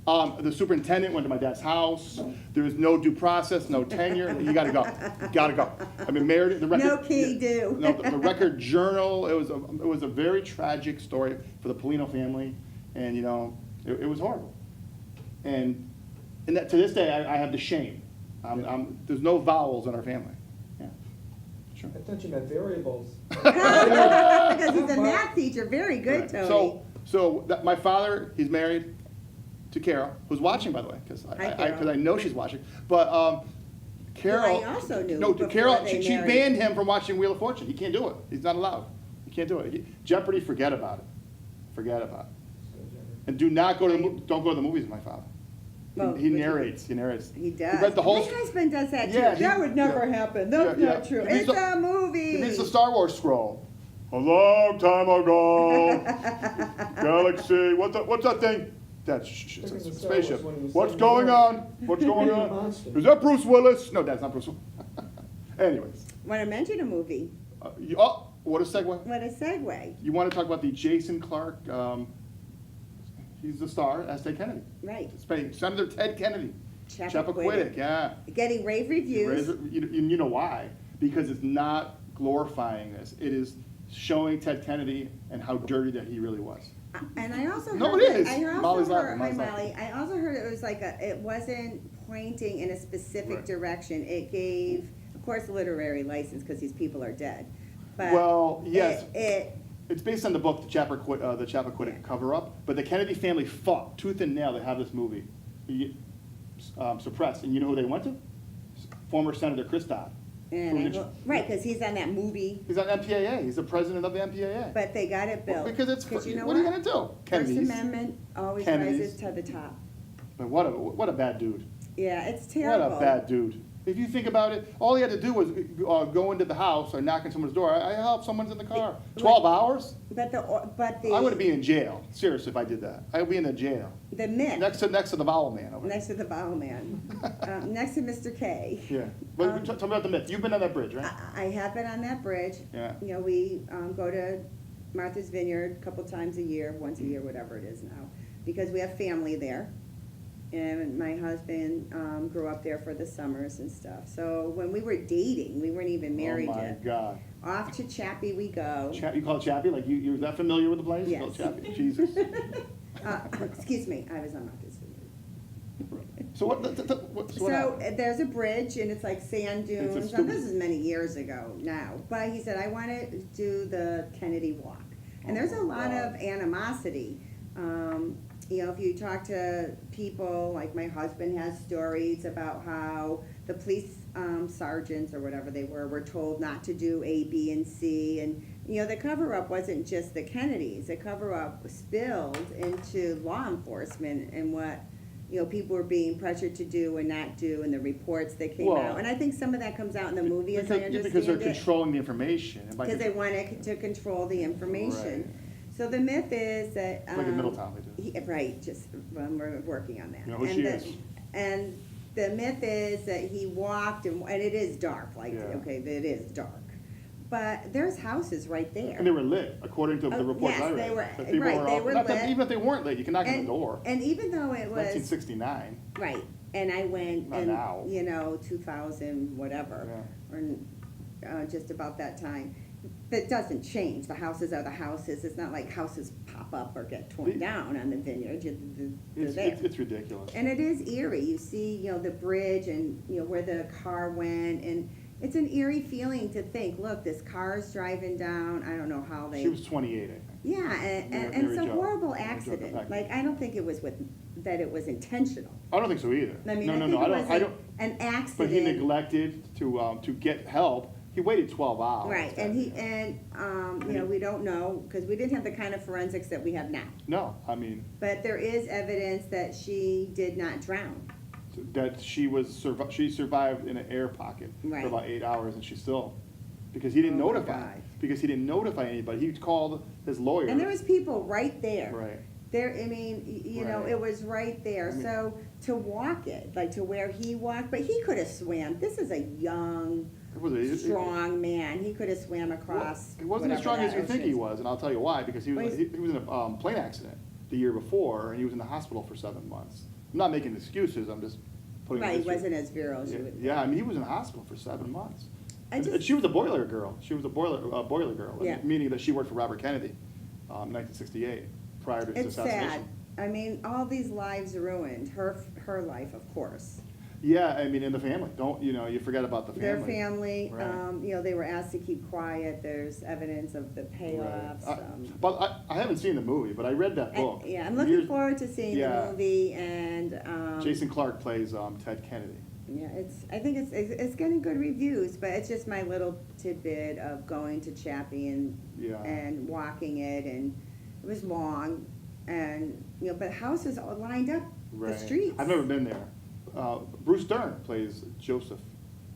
Speaker 1: The superintendent went to my dad's house. There was no due process, no tenure. You got to go. Got to go. I mean, married the record.
Speaker 2: No key do.
Speaker 1: No, the Record Journal. It was a very tragic story for the Pulino family, and it was horrible. And that, to this day, I have the shame. There's no vowels in our family. Yeah. Sure.
Speaker 3: I thought you meant variables.
Speaker 2: Because he's a math teacher. Very good,
Speaker 1: Right.
Speaker 2: Tony.
Speaker 1: My father, he's married to Carol, who's watching, by the way, because
Speaker 2: Hi, Carol.
Speaker 1: I know she's watching. But Carol,
Speaker 2: I also knew
Speaker 1: no,
Speaker 2: before
Speaker 1: Carol,
Speaker 2: they
Speaker 1: she
Speaker 2: married.
Speaker 1: banned him from watching Wheel of Fortune. He can't do it. He's not allowed. He can't do it. Jeopardy, forget about it. Forget about it. And do not go to don't go to the movies with my father.
Speaker 2: Well,
Speaker 1: He
Speaker 2: which-
Speaker 1: narrates. He narrates.
Speaker 2: He does.
Speaker 1: read the whole.
Speaker 2: My husband does that too.
Speaker 1: Yeah, he-
Speaker 2: That would never
Speaker 1: yeah.
Speaker 2: happen. That's
Speaker 1: Yeah,
Speaker 2: not
Speaker 1: yeah.
Speaker 2: true.
Speaker 1: He reads
Speaker 2: It's
Speaker 1: the-
Speaker 2: a movie.
Speaker 1: He reads the Star Wars scroll. A long time ago, galaxy. What's that thing? That's it's
Speaker 3: Look at
Speaker 1: a
Speaker 3: the Star
Speaker 1: spaceship.
Speaker 3: Wars when he was
Speaker 1: What's
Speaker 3: saying
Speaker 1: going
Speaker 3: the
Speaker 1: on?
Speaker 3: word.
Speaker 1: What's going
Speaker 3: The
Speaker 1: on?
Speaker 3: monster.
Speaker 1: Is that Bruce Willis? No, that's not Bruce Willis. Anyways,
Speaker 2: Want to mention a movie?
Speaker 1: What a segue.
Speaker 2: What a segue.
Speaker 1: You want to talk about the Jason Clark? He's the star as Ted Kennedy.
Speaker 2: Right.
Speaker 1: Senator Ted Kennedy.
Speaker 2: Chappaquiddick.
Speaker 1: Yeah.
Speaker 2: Getting rave reviews.
Speaker 1: You know why? Because it's not glorifying this. It is showing Ted Kennedy and how dirty that he really was.
Speaker 2: And I also heard.
Speaker 1: No, it is.
Speaker 2: I also
Speaker 1: Molly's
Speaker 2: heard.
Speaker 1: laughing.
Speaker 2: Hi,
Speaker 1: Molly's
Speaker 2: Molly. I also heard it was like it wasn't pointing in a specific
Speaker 1: Right.
Speaker 2: direction. It gave, of course, literary license because these people are dead. But
Speaker 1: Well, yes.
Speaker 2: It
Speaker 1: It's based on the book, the Chappaquiddick cover-up, but the Kennedy family fought tooth and nail to have this movie suppressed. And you know who they went to? Former Senator Chris Dodd.
Speaker 2: right, because he's on that movie.
Speaker 1: He's on MPAA. He's the president of the MPAA.
Speaker 2: But they got it built.
Speaker 1: Well, because it's
Speaker 2: you know
Speaker 1: what are you gonna do?
Speaker 2: First
Speaker 1: Kennedys.
Speaker 2: Amendment always
Speaker 1: Kennedys.
Speaker 2: rises to the top.
Speaker 1: But what a bad dude.
Speaker 2: Yeah, it's terrible.
Speaker 1: What a bad dude. If you think about it, all he had to do was go into the house or knock on someone's door. I help someone's in the car. 12 hours?
Speaker 2: But the
Speaker 1: I would be in jail. Seriously, if I did that. I would be in the jail.
Speaker 2: the myth
Speaker 1: Next to the vowel man over there.
Speaker 2: next to the vowel man, next to Mr. K.
Speaker 1: Yeah. But tell me about the myth. You've been on that bridge, right?
Speaker 2: I have been on that bridge.
Speaker 1: Yeah.
Speaker 2: You know, we go to Martha's Vineyard a couple times a year, once a year, whatever it is now, because we have family there. And my husband grew up there for the summers and stuff. So when we were dating, we weren't even married
Speaker 1: Oh my
Speaker 2: yet.
Speaker 1: God.
Speaker 2: Off to Chappie we go.
Speaker 1: You call it Chappie? Like you're that familiar with the place? You call
Speaker 2: Yes.
Speaker 1: it Chappie. Jesus.
Speaker 2: Excuse me, I was on Martha's Vineyard.
Speaker 1: So what
Speaker 2: So
Speaker 1: happened?
Speaker 2: there's a bridge and it's like sand dunes. And
Speaker 1: stupid-
Speaker 2: this is many years ago now. But he said, I want to do the Kennedy Walk. And there's a lot
Speaker 1: God.
Speaker 2: of animosity. You know, if you talk to people, like my husband has stories about how the police sergeants or whatever they were told not to do A, B, and C. And, you know, the cover-up wasn't just the Kennedys. The cover-up spilled into law enforcement and what you know, people were being pressured to do and not do, and the reports that came
Speaker 1: Well,
Speaker 2: out. And I think some of that comes out in the movie, as I understand it.
Speaker 1: Because they're controlling the information. And by
Speaker 2: Because they wanted to control the information.
Speaker 1: Right.
Speaker 2: So the myth is that.
Speaker 1: Like in Middletown they do.
Speaker 2: Right, just, well, we're working on that.
Speaker 1: You know who
Speaker 2: And
Speaker 1: she
Speaker 2: the-
Speaker 1: is.
Speaker 2: And the myth is that he walked, and it is dark, like,
Speaker 1: Yeah.
Speaker 2: okay, it is dark. But there's houses right there.
Speaker 1: And they were lit, according to the
Speaker 2: Oh,
Speaker 1: reports
Speaker 2: yes,
Speaker 1: I read.
Speaker 2: they were-
Speaker 1: That people
Speaker 2: right, they
Speaker 1: all-
Speaker 2: were
Speaker 1: not that-
Speaker 2: lit.
Speaker 1: Even if they weren't lit, you can knock on the
Speaker 2: And-
Speaker 1: door.
Speaker 2: And even though it was.
Speaker 1: 1969.
Speaker 2: Right, and I went
Speaker 1: Not
Speaker 2: and,
Speaker 1: now.
Speaker 2: you know, 2000, whatever,
Speaker 1: Yeah.
Speaker 2: or just about that time. That doesn't change, the houses are the houses, it's not like houses pop up or get torn
Speaker 1: The-
Speaker 2: down on the vineyard, they're
Speaker 1: It's,
Speaker 2: there.
Speaker 1: it's ridiculous.
Speaker 2: And it is eerie, you see, you know, the bridge and, you know, where the car went, and it's an eerie feeling to think, look, this car's driving down, I don't know how they.
Speaker 1: She was 28, I think.
Speaker 2: Yeah, and
Speaker 1: Mary
Speaker 2: it's a
Speaker 1: Jo.
Speaker 2: horrible
Speaker 1: Mary Jo
Speaker 2: accident,
Speaker 1: Kleckowski.
Speaker 2: like, I don't think it was that it was intentional.
Speaker 1: I don't think so either.
Speaker 2: I mean,
Speaker 1: No,
Speaker 2: I
Speaker 1: no,
Speaker 2: think
Speaker 1: no,
Speaker 2: it was
Speaker 1: I don't.
Speaker 2: an accident.
Speaker 1: But he neglected to get help. He waited 12 hours.
Speaker 2: Right, and you know, we don't know, because we didn't have the kind of forensics that we have now.
Speaker 1: No, I mean,
Speaker 2: But there is evidence that she did not drown.
Speaker 1: that she survived in an air pocket
Speaker 2: Right.
Speaker 1: for about 8 hours, and she still, because he didn't
Speaker 2: Oh my
Speaker 1: notify,
Speaker 2: God.
Speaker 1: because he didn't notify anybody. He called his lawyer.
Speaker 2: And there was people right there.
Speaker 1: Right.
Speaker 2: There, I mean, you know,
Speaker 1: Right.
Speaker 2: it was right there,
Speaker 1: I mean-
Speaker 2: so to walk it, like to where he walked, but he could have swam, this is a young,
Speaker 1: It was a-
Speaker 2: strong man, he could have swam
Speaker 1: Well,
Speaker 2: across.
Speaker 1: he wasn't as
Speaker 2: whatever
Speaker 1: strong as
Speaker 2: that
Speaker 1: you think he
Speaker 2: ocean-
Speaker 1: was, and I'll tell you why. Because he
Speaker 2: Well,
Speaker 1: was
Speaker 2: he's-
Speaker 1: he was in a plane accident the year before, and he was in the hospital for 7 months. I'm not making excuses. I'm just putting.
Speaker 2: Right, he
Speaker 1: history.
Speaker 2: wasn't as virile as you would.
Speaker 1: Yeah, I mean, he was in the hospital for 7 months.
Speaker 2: I
Speaker 1: And
Speaker 2: just-
Speaker 1: she was a boiler girl. She was a boiler girl,
Speaker 2: Yeah.
Speaker 1: meaning that she worked for Robert Kennedy, 1968, prior to his
Speaker 2: It's
Speaker 1: assassination.
Speaker 2: sad, I mean, all these lives ruined, her life, of course.
Speaker 1: Yeah, I mean, in the family. Don't you forget about the family.
Speaker 2: Their family,
Speaker 1: Right.
Speaker 2: you know, they were asked to keep quiet, there's evidence of the payoffs.
Speaker 1: Right. But I haven't seen the movie, but I read that book.
Speaker 2: Yeah, I'm looking
Speaker 1: Years-
Speaker 2: forward to seeing the
Speaker 1: Yeah.
Speaker 2: movie, and,
Speaker 1: Jason Clarke plays Ted Kennedy.
Speaker 2: yeah, I think it's getting good reviews, but it's just my little tidbit of going to Chappie
Speaker 1: Yeah.
Speaker 2: and walking it, and it was long, and, you know, but houses all lined up the
Speaker 1: Right.
Speaker 2: streets.
Speaker 1: I've never been there. Bruce Dern plays Joseph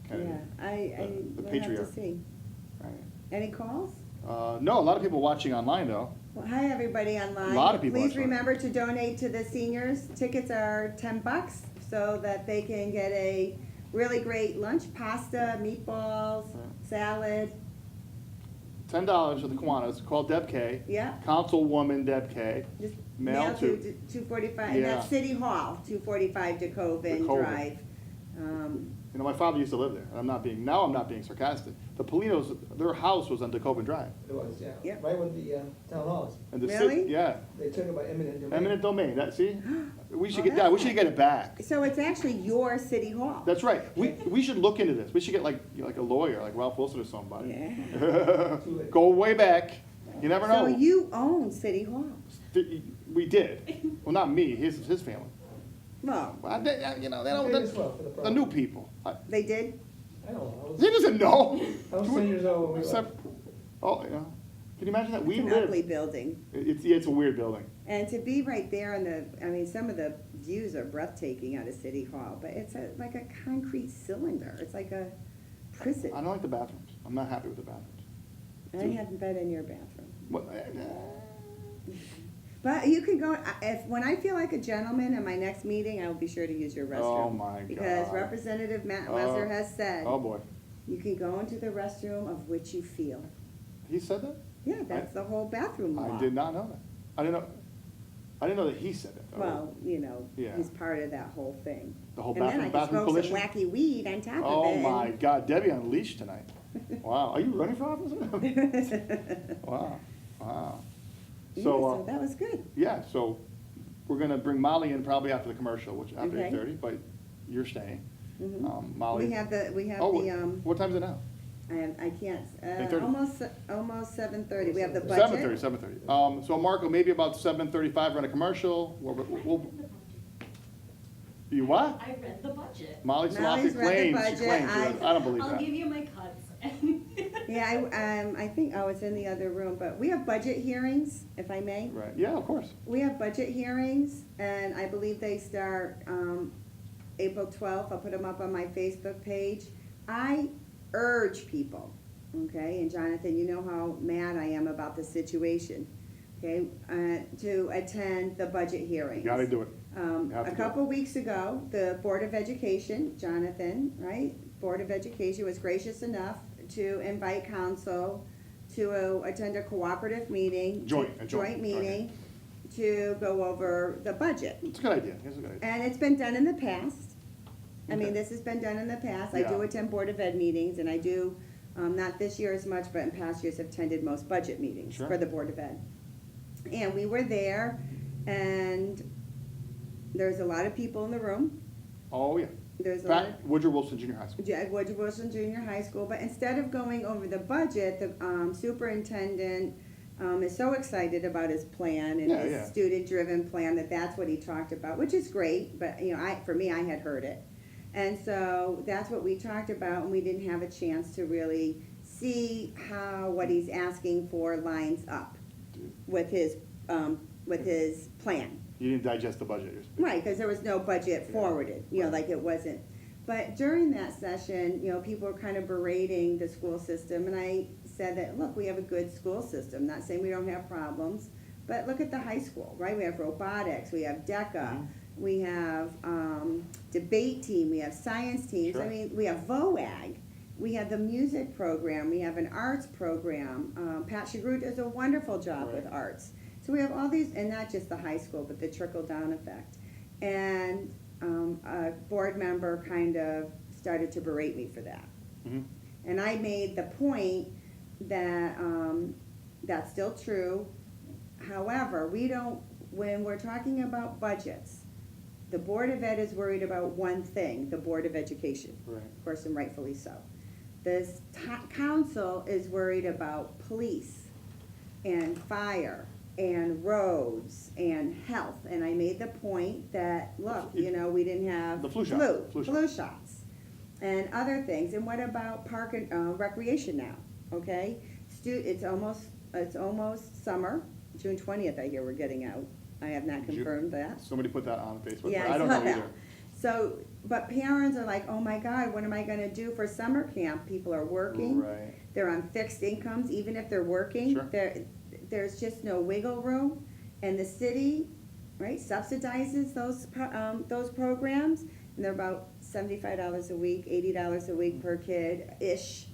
Speaker 1: Kennedy.
Speaker 2: Yeah, I
Speaker 1: the
Speaker 2: will have to
Speaker 1: patriarch.
Speaker 2: see.
Speaker 1: Right.
Speaker 2: Any calls?
Speaker 1: No, a lot of people watching online though.
Speaker 2: Well, hi, everybody online.
Speaker 1: A lot of people
Speaker 2: Please
Speaker 1: watching.
Speaker 2: remember to donate to the seniors. Tickets are $10 so that they can get a really great lunch, pasta, meatballs,
Speaker 1: Right.
Speaker 2: salad.
Speaker 1: $10 for the Kiwanis. Call Deb K.
Speaker 2: Yeah.
Speaker 1: Councilwoman Deb K.
Speaker 2: Just
Speaker 1: Mail
Speaker 2: mail
Speaker 1: to-
Speaker 2: to 245, and
Speaker 1: Yeah.
Speaker 2: that's City Hall, 245 DeKoven
Speaker 1: DeKoven.
Speaker 2: Drive.
Speaker 1: You know, my father used to live there, and I'm not being sarcastic. The Polinos, their house was on DeKoven Drive.
Speaker 3: It was, yeah.
Speaker 2: Yep.
Speaker 3: Right with the town halls.
Speaker 1: And the
Speaker 2: Really?
Speaker 1: yeah,
Speaker 3: They took it by eminent domain.
Speaker 1: eminent domain, see? We should
Speaker 2: Oh,
Speaker 1: we should get it back.
Speaker 2: So it's actually your City Hall.
Speaker 1: That's right. We should look into this. We should get like a lawyer, like Ralph Wilson or somebody.
Speaker 2: Yeah.
Speaker 3: Too late.
Speaker 1: Go way back. You never know.
Speaker 2: So you own City Hall?
Speaker 1: We did. Well, not me. His family.
Speaker 2: Well,
Speaker 1: You know, they
Speaker 3: I
Speaker 1: don't.
Speaker 3: paid as well for the
Speaker 1: The
Speaker 3: property.
Speaker 1: new people.
Speaker 2: they did?
Speaker 3: I don't know.
Speaker 1: He doesn't know.
Speaker 3: I was 10 years old when we
Speaker 1: Except, oh, yeah. Can you imagine that? We
Speaker 2: It's an ugly
Speaker 1: live.
Speaker 2: building.
Speaker 1: It's a weird building.
Speaker 2: And to be right there on I mean, some of the views are breathtaking out of City Hall, but it's like a concrete cylinder. It's like a prison.
Speaker 1: I don't like the bathrooms. I'm not happy with the bathrooms.
Speaker 2: I haven't been in your bathroom.
Speaker 1: What?
Speaker 2: But you can go, when I feel like a gentleman in my next meeting, I will be sure to use your restroom.
Speaker 1: Oh, my
Speaker 2: Because
Speaker 1: God.
Speaker 2: Representative Matt
Speaker 1: Oh.
Speaker 2: Lesser has said,
Speaker 1: Oh boy.
Speaker 2: you can go into the restroom of which you feel.
Speaker 1: He said that?
Speaker 2: Yeah, that's the whole bathroom law.
Speaker 1: I did not know that. I didn't know that he said that.
Speaker 2: Well, you know,
Speaker 1: Yeah.
Speaker 2: he's part of that whole thing.
Speaker 1: The whole
Speaker 2: And then I
Speaker 1: bathroom
Speaker 2: can smoke
Speaker 1: coalition?
Speaker 2: some wacky weed on top of it.
Speaker 1: Oh
Speaker 2: and-
Speaker 1: my God, Debbie unleashed tonight. Wow, are you running for office? Wow, wow.
Speaker 2: Yeah,
Speaker 1: So,
Speaker 2: that was good.
Speaker 1: yeah, so we're gonna bring Molly in probably after the commercial, which after
Speaker 2: Okay.
Speaker 1: 8:30, but you're staying.
Speaker 2: Mhm.
Speaker 1: Molly.
Speaker 2: We have the,
Speaker 1: Oh, what time is it now?
Speaker 2: I can't,
Speaker 1: 8:30?
Speaker 2: almost 7:30. We have the
Speaker 1: 7:30,
Speaker 2: budget.
Speaker 1: 7:30. So Marco, maybe about 7:35, run a commercial. You what?
Speaker 4: I read the budget.
Speaker 1: Molly
Speaker 2: Molly's
Speaker 1: Salafia
Speaker 2: read the
Speaker 1: claims, she
Speaker 2: budget.
Speaker 1: claims. I don't believe
Speaker 4: I'll
Speaker 1: that.
Speaker 4: give you my cuts.
Speaker 2: Yeah, I think, oh, it's in the other room, but we have budget hearings, if I may.
Speaker 1: Right, yeah, of course.
Speaker 2: We have budget hearings, and I believe they start, April 12th. I'll put them up on my Facebook page. I urge people, okay, and Jonathan, you know how mad I am about the situation, okay, to attend the budget hearings.
Speaker 1: You gotta do it. You have to
Speaker 2: A
Speaker 1: do it.
Speaker 2: couple weeks ago, the Board of Education, Jonathan, right? Board of Education was gracious enough to invite council to attend a cooperative meeting.
Speaker 1: A joint
Speaker 2: meeting to go over the budget.
Speaker 1: It's a good idea, it's a good idea.
Speaker 2: And it's been done in the past. I mean,
Speaker 1: Okay.
Speaker 2: this has been done in the past. I
Speaker 1: Yeah.
Speaker 2: do attend Board of Ed meetings, and I do, not this year as much, but in past years have attended most budget meetings
Speaker 1: Sure.
Speaker 2: for the Board of Ed. And we were there, and there's a lot of people in the room.
Speaker 1: Oh, yeah.
Speaker 2: There's a lot of.
Speaker 1: Fact, Woodrow Wilson Junior High School.
Speaker 2: Woodrow Wilson Junior High School, but instead of going over the budget, the superintendent is so excited about his plan and
Speaker 1: Yeah,
Speaker 2: his
Speaker 1: yeah.
Speaker 2: student-driven plan that that's what he talked about, which is great, but, you know, for me, I had heard it. And so that's what we talked about, and we didn't have a chance to really see how what he's asking for lines up with his plan.
Speaker 1: You didn't digest the budget.
Speaker 2: Right, because there was no budget
Speaker 1: Yeah.
Speaker 2: forwarded, you know,
Speaker 1: Right.
Speaker 2: like it wasn't. But during that session, you know, people were kind of berating the school system, and I said that, look, we have a good school system, not saying we don't have problems, but look at the high school, right? We have robotics, we have DECA,
Speaker 1: Mhm.
Speaker 2: we have debate team, we have science teams, I
Speaker 1: Sure.
Speaker 2: mean, we have VOAG, we have the music program, we have an arts program. Pat Chagru does a wonderful job with
Speaker 1: Right.
Speaker 2: arts. So we have all these, and not just the high school, but the trickle-down effect. And a board member kind of started to berate me for that.
Speaker 1: Mhm.
Speaker 2: And I made the point that that's still true. However, when we're talking about budgets, the Board of Ed is worried about one thing, the Board of Education.
Speaker 1: Right.
Speaker 2: Of course, and rightfully so. This council is worried about police and fire and roads and health. And I made the point that, look, you know, we didn't have
Speaker 1: The flu shot.
Speaker 2: flu shots and other things. And what about park and recreation now? Okay, it's almost summer. June 20th, I hear we're getting out. I have not confirmed that.
Speaker 1: Somebody put that on Facebook,
Speaker 2: Yeah,
Speaker 1: but I don't
Speaker 2: saw
Speaker 1: know
Speaker 2: that.
Speaker 1: either.
Speaker 2: So, but parents are like, oh my God, what am I gonna do for summer camp? People are working.
Speaker 1: Right.
Speaker 2: They're on fixed incomes, even if they're working.
Speaker 1: Sure.
Speaker 2: There's just no wiggle room. And the city, right, subsidizes those programs. And they're about $75 a week, $80 a week per kid-ish.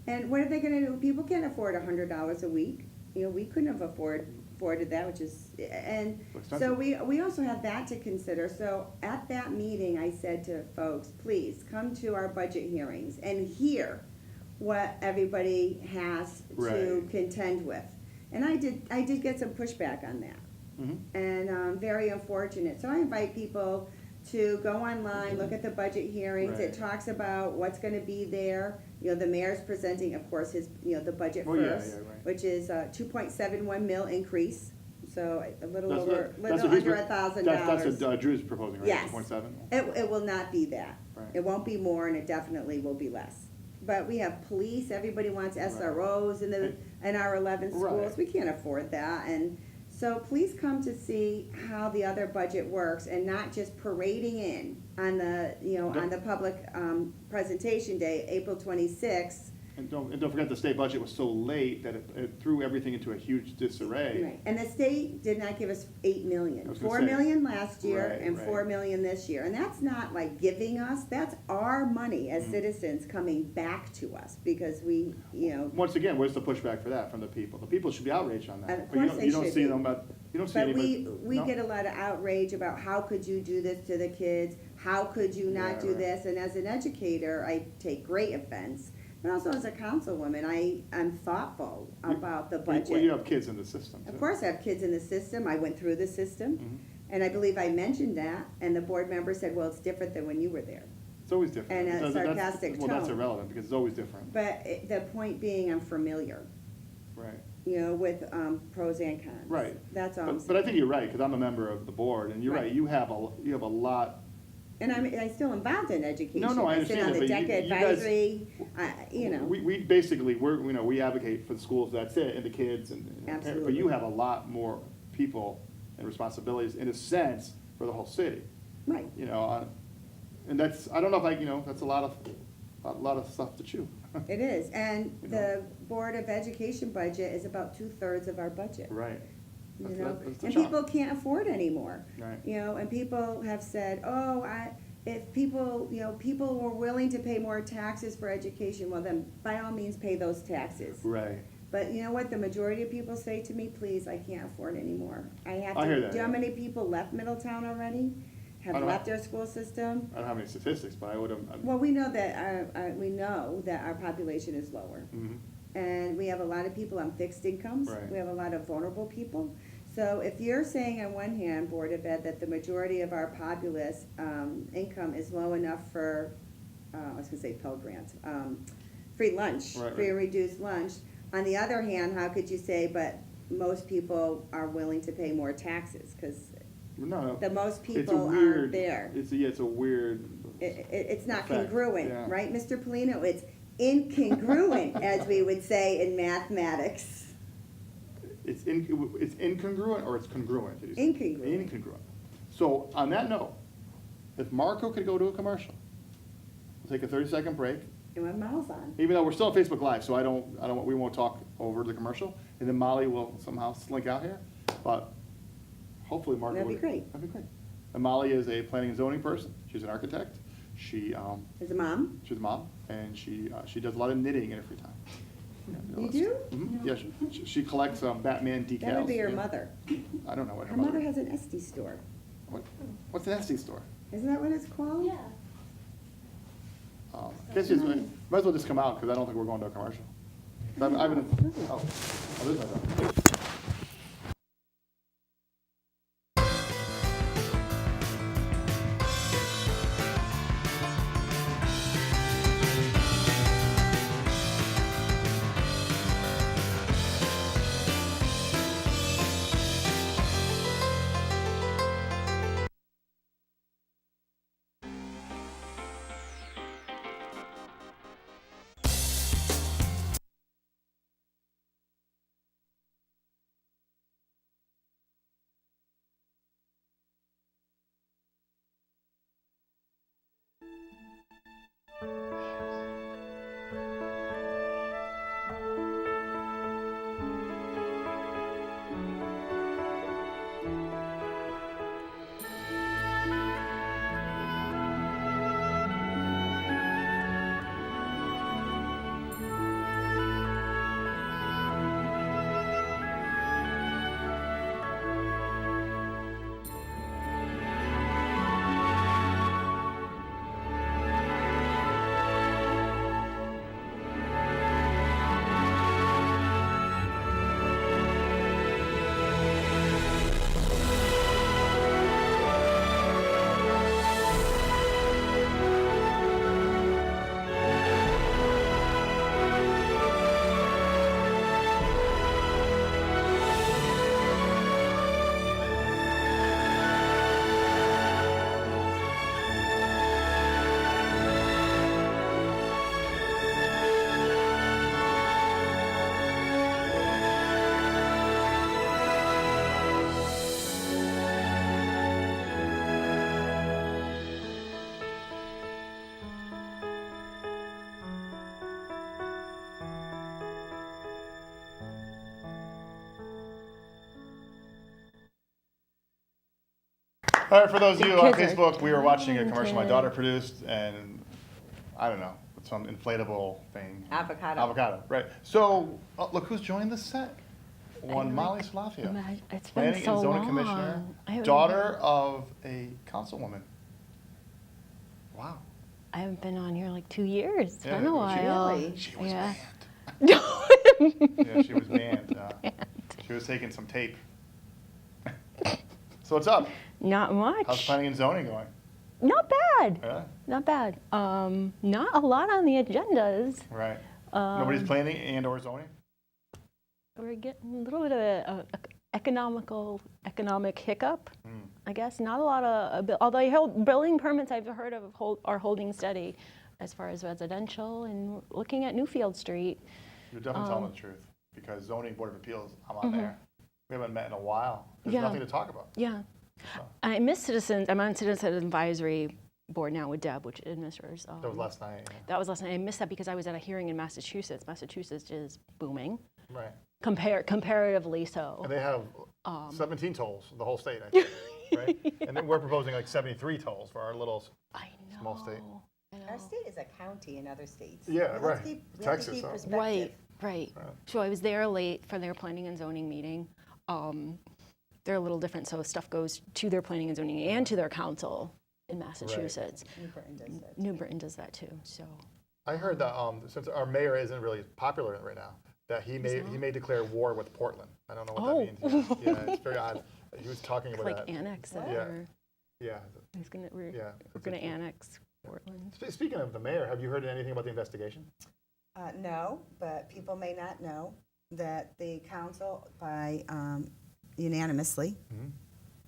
Speaker 2: And what are they gonna do? People can't afford $100 a week. You know, we couldn't have afforded that, which is, and
Speaker 1: Expensive.
Speaker 2: so we also have that to consider. So at that meeting, I said to folks, please come to our budget hearings and hear what everybody has to
Speaker 1: Right.
Speaker 2: contend with. And I did get some pushback on that,
Speaker 1: Mhm.
Speaker 2: and very unfortunate. So I invite people to go online, look at the budget hearings. It
Speaker 1: Right.
Speaker 2: talks about what's gonna be there. You know, the mayor's presenting, of course, the budget
Speaker 1: Oh, yeah,
Speaker 2: first,
Speaker 1: yeah, right.
Speaker 2: which is a 2.71 mil increase, so a little
Speaker 1: That's
Speaker 2: over,
Speaker 1: what-
Speaker 2: little
Speaker 1: that's what he's
Speaker 2: under
Speaker 1: pro-
Speaker 2: $1,000.
Speaker 1: That's what Drew's proposing, right?
Speaker 2: Yes.
Speaker 1: 2.7?
Speaker 2: It will not be that.
Speaker 1: Right.
Speaker 2: It won't be more, and it definitely will be less. But we have police, everybody wants
Speaker 1: Right.
Speaker 2: SROs in our 11 schools.
Speaker 1: Right.
Speaker 2: We can't afford that, and so please come to see how the other budget works, and not just parading in on the public presentation day, April 26th.
Speaker 1: And don't forget, the state budget was so late that it threw everything into a huge disarray.
Speaker 2: Right, and the state did not give us 8 million.
Speaker 1: I was gonna
Speaker 2: 4
Speaker 1: say.
Speaker 2: million last year
Speaker 1: Right,
Speaker 2: and
Speaker 1: right.
Speaker 2: 4 million this year. And that's not like giving us, that's our money as
Speaker 1: Mm.
Speaker 2: citizens coming back to us because we, you know.
Speaker 1: Once again, where's the pushback for that from the people? The people should be outraged on that.
Speaker 2: And of
Speaker 1: But you
Speaker 2: course
Speaker 1: don't-
Speaker 2: they
Speaker 1: you don't
Speaker 2: should
Speaker 1: see
Speaker 2: be.
Speaker 1: them, but you don't see
Speaker 2: But
Speaker 1: anybody.
Speaker 2: we
Speaker 1: No?
Speaker 2: get a lot of outrage about how could you do this to the kids? How could you not
Speaker 1: Yeah,
Speaker 2: do
Speaker 1: right.
Speaker 2: this? And as an educator, I take great offense. But also as a councilwoman, I'm thoughtful about the budget.
Speaker 1: Well, you have kids in the system, too.
Speaker 2: Of course, I have kids in the system. I went through the system.
Speaker 1: Mhm.
Speaker 2: And I believe I mentioned that, and the board member said, well, it's different than when you were there.
Speaker 1: It's always different.
Speaker 2: And a
Speaker 1: It doesn't-
Speaker 2: sarcastic
Speaker 1: Well, that's
Speaker 2: tone.
Speaker 1: irrelevant, because it's always different.
Speaker 2: But the point being, I'm familiar,
Speaker 1: Right.
Speaker 2: you know, with pros and cons.
Speaker 1: Right.
Speaker 2: That's all I'm
Speaker 1: But I
Speaker 2: saying.
Speaker 1: think you're right, because I'm a member of the board, and you're
Speaker 2: Right.
Speaker 1: right, you have a lot
Speaker 2: And I still involved in education.
Speaker 1: No, I
Speaker 2: I sit on
Speaker 1: understand
Speaker 2: the
Speaker 1: that, but
Speaker 2: DECA
Speaker 1: you guys-
Speaker 2: advisory, you know.
Speaker 1: We basically, we advocate for the schools, that's it, and the kids, and parents, but
Speaker 2: Absolutely.
Speaker 1: you have a lot more people and responsibilities, in a sense, for the whole city,
Speaker 2: Right.
Speaker 1: you know, and that's, I don't know if that's a lot of stuff to chew.
Speaker 2: It is, and
Speaker 1: You
Speaker 2: the Board of Education budget is about 2/3 of our budget.
Speaker 1: Right.
Speaker 2: You
Speaker 1: That's-
Speaker 2: know,
Speaker 1: that's the
Speaker 2: and
Speaker 1: chunk.
Speaker 2: people can't afford anymore.
Speaker 1: Right.
Speaker 2: You know, and people have said, oh, if people, you know, people were willing to pay more taxes for education, well then, by all means, pay those taxes.
Speaker 1: Right.
Speaker 2: But you know what, the majority of people say to me, please, I can't afford anymore. I have
Speaker 1: I hear
Speaker 2: to,
Speaker 1: that,
Speaker 2: do you know how
Speaker 1: yeah.
Speaker 2: many people left Middletown already?
Speaker 1: I
Speaker 2: Have
Speaker 1: don't
Speaker 2: left
Speaker 1: know.
Speaker 2: our school system?
Speaker 1: I don't have any statistics, but I would have.
Speaker 2: Well, we know that our population is lower.
Speaker 1: Mhm.
Speaker 2: And we have a lot of people on fixed incomes.
Speaker 1: Right.
Speaker 2: We have a lot of vulnerable people. So if you're saying on one hand, Board of Ed, that the majority of our populace, income is low enough for, I was gonna say Pell Grants, free lunch,
Speaker 1: Right,
Speaker 2: free and
Speaker 1: right.
Speaker 2: reduced lunch. On the other hand, how could you say, but most people are willing to pay more taxes? Because
Speaker 1: No.
Speaker 2: the most
Speaker 1: It's a
Speaker 2: people
Speaker 1: weird.
Speaker 2: aren't there.
Speaker 1: It's a weird.
Speaker 2: It's not
Speaker 1: effect,
Speaker 2: congruent,
Speaker 1: yeah.
Speaker 2: right, Mr. Pulino? It's incongruent, as we would say in mathematics.
Speaker 1: It's incongruent or it's congruent? Did you say?
Speaker 2: Incongruent.
Speaker 1: Incongruent. So on that note, if Marco could go to a commercial, we'll take a 30-second break.
Speaker 2: And my mouth's on.
Speaker 1: Even though we're still on Facebook Live, so we won't talk over the commercial, and then Molly will somehow slink out here, but hopefully Marco.
Speaker 2: That'd be great.
Speaker 1: That'd be great. And Molly is a planning and zoning person. She's an architect. She's
Speaker 2: As a mom?
Speaker 1: a mom, and she does a lot of knitting in her free time.
Speaker 2: You do?
Speaker 1: Mm-hmm. Yeah, she collects Batman decals.
Speaker 2: That would be her
Speaker 1: yeah.
Speaker 2: mother.
Speaker 1: I don't know what
Speaker 2: Her mother has an Etsy store.
Speaker 1: What's an Etsy store?
Speaker 2: Isn't that what it's called?
Speaker 4: Yeah.
Speaker 1: I guess might as well just come out, because I don't think we're going to a commercial. I've been, there's my dog. All right, for those of you on
Speaker 4: kids are
Speaker 1: Facebook, we were watching a commercial my
Speaker 4: talented.
Speaker 1: daughter produced, and I don't know, some inflatable thing.
Speaker 2: Avocado.
Speaker 1: Avocado, right. So, look who's joined the set. One Molly Salafia,
Speaker 4: It's been
Speaker 1: Planning
Speaker 4: so
Speaker 1: and Zoning
Speaker 4: long.
Speaker 1: Commissioner,
Speaker 4: I haven't
Speaker 1: daughter
Speaker 4: been-
Speaker 1: of a councilwoman. Wow.
Speaker 4: I haven't been on here like 2 years. It's
Speaker 1: Yeah,
Speaker 4: been a
Speaker 1: well, she-
Speaker 4: while.
Speaker 2: Really?
Speaker 1: She was
Speaker 4: Yeah.
Speaker 1: banned. Yeah, she was banned. She was taking some tape. So what's up?
Speaker 4: Not much.
Speaker 1: How's planning and zoning going?
Speaker 4: Not bad.
Speaker 1: Yeah,
Speaker 4: Not bad. Not a lot on the agendas.
Speaker 1: right. Nobody's planning and or zoning?
Speaker 4: We're getting a little bit of a economic hiccup.
Speaker 1: Mm.
Speaker 4: I guess not a lot of, although building permits I've heard of are holding steady as far as residential and looking at Newfield Street.
Speaker 1: You're definitely telling the truth, because zoning board of appeals, I'm on there. We haven't met in a while. There's
Speaker 4: Yeah.
Speaker 1: nothing to talk about.
Speaker 4: Yeah.
Speaker 1: So,
Speaker 4: I miss citizens. I'm on Citizen Advisory Board now with Deb, which administers.
Speaker 1: that was last night. Yeah.
Speaker 4: That was last night. I missed that because I was at a hearing in Massachusetts. Massachusetts is booming,
Speaker 1: Right.
Speaker 4: comparatively so.
Speaker 1: And they have 17 tolls, the whole state, I think, right? And then we're proposing like 73 tolls for our little
Speaker 4: I know.
Speaker 1: small state.
Speaker 4: I know.
Speaker 2: Our state is a county in other states.
Speaker 1: Yeah,
Speaker 2: Let's
Speaker 1: right.
Speaker 2: keep- we have to
Speaker 1: Texas,
Speaker 2: keep
Speaker 1: huh?
Speaker 2: perspective.
Speaker 4: Right, right. So I was there late for their planning and zoning meeting. They're a little different, so stuff goes to their planning and zoning and to their council in Massachusetts.
Speaker 2: New Britain does that.
Speaker 4: New Britain does that too, so.
Speaker 1: I heard that since our mayor isn't really popular right now, that he may declare war with Portland. I don't know what that means. Yeah, it's very odd. He was talking about
Speaker 4: Like
Speaker 1: that.
Speaker 4: annex it,
Speaker 1: Yeah.
Speaker 4: or
Speaker 1: Yeah.
Speaker 4: we're
Speaker 1: Yeah.
Speaker 4: gonna annex Portland.
Speaker 1: Speaking of the mayor, have you heard anything about the investigation?
Speaker 2: No, but people may not know that the council by unanimously,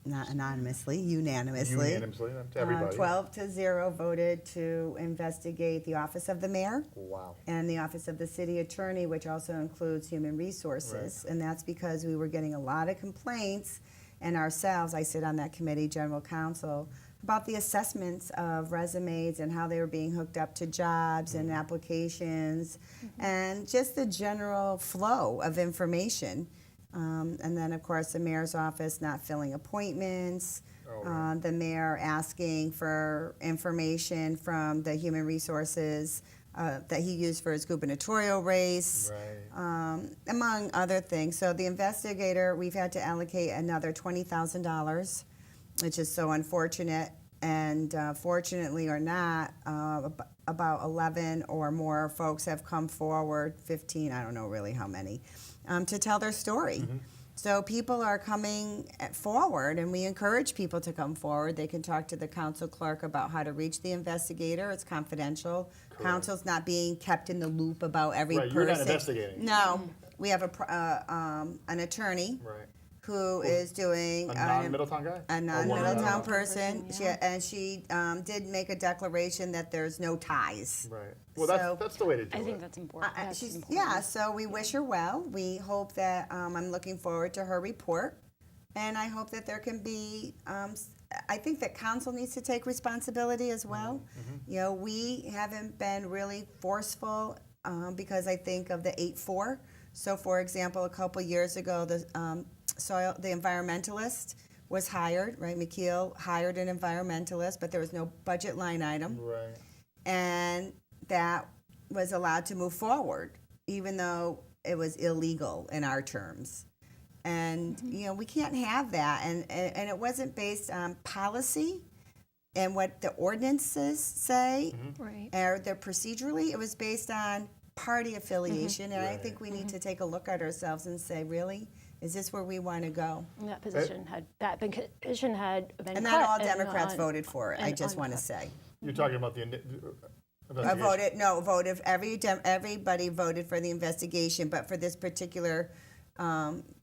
Speaker 2: not anonymously, unanimously.
Speaker 1: Unanimously, to everybody.
Speaker 2: 12-0 voted to investigate the office of the mayor
Speaker 1: Wow.
Speaker 2: and the office of the city attorney, which also includes human resources. And that's because we were getting a lot of complaints, and ourselves, I sit on that committee, general counsel, about the assessments of resumes and how they were being hooked up to jobs and applications, and just the general flow of information. And then, of course, the mayor's office not filling appointments, the mayor asking for information from the human resources that he used for his gubernatorial race,
Speaker 1: Right.
Speaker 2: among other things. So the investigator, we've had to allocate another $20,000, which is so unfortunate. And fortunately or not, about 11 or more folks have come forward, 15, I don't know really how many, to tell their story. So people are coming forward, and we encourage people to come forward. They can talk to the council clerk about how to reach the investigator. It's confidential.
Speaker 1: Correct.
Speaker 2: Council's not being kept in the loop about every
Speaker 1: Right,
Speaker 2: person.
Speaker 1: you're not investigating.
Speaker 2: No, we have an attorney
Speaker 1: Right.
Speaker 2: who is doing
Speaker 1: A non-Middletown guy?
Speaker 2: a
Speaker 1: Or woman?
Speaker 2: non-Middletown
Speaker 1: I
Speaker 2: person,
Speaker 4: Yeah.
Speaker 2: she did make a declaration that there's no ties.
Speaker 1: don't know. Right. Well,
Speaker 2: So-
Speaker 1: that's the way to do it.
Speaker 4: I think that's important. That's
Speaker 2: She's,
Speaker 4: important.
Speaker 2: yeah, so we wish her well. We hope that, I'm looking forward to her report. And I hope that there can be, I think that council needs to take responsibility as well. You know, we haven't been really forceful because I think of the 8-4. So for example, a couple years ago, the environmentalist was hired, right? McKeel hired an environmentalist, but there was no budget line item.
Speaker 1: Right.
Speaker 2: And that was allowed to move forward, even though it was illegal in our terms. And, you know, we can't have that. And it wasn't based on policy and what the ordinances say,
Speaker 4: Right.
Speaker 2: or the procedurally. It was based on party affiliation. And I
Speaker 1: Right.
Speaker 2: think we need to take a look at ourselves and say, really, is this where we want to go?
Speaker 4: And that position had been cut.
Speaker 2: And not all Democrats voted for it, I
Speaker 4: and
Speaker 2: just want to
Speaker 4: uncut.
Speaker 2: say.
Speaker 1: You're talking about the
Speaker 2: I
Speaker 1: investigation.
Speaker 2: voted, everybody voted for the investigation, but for this particular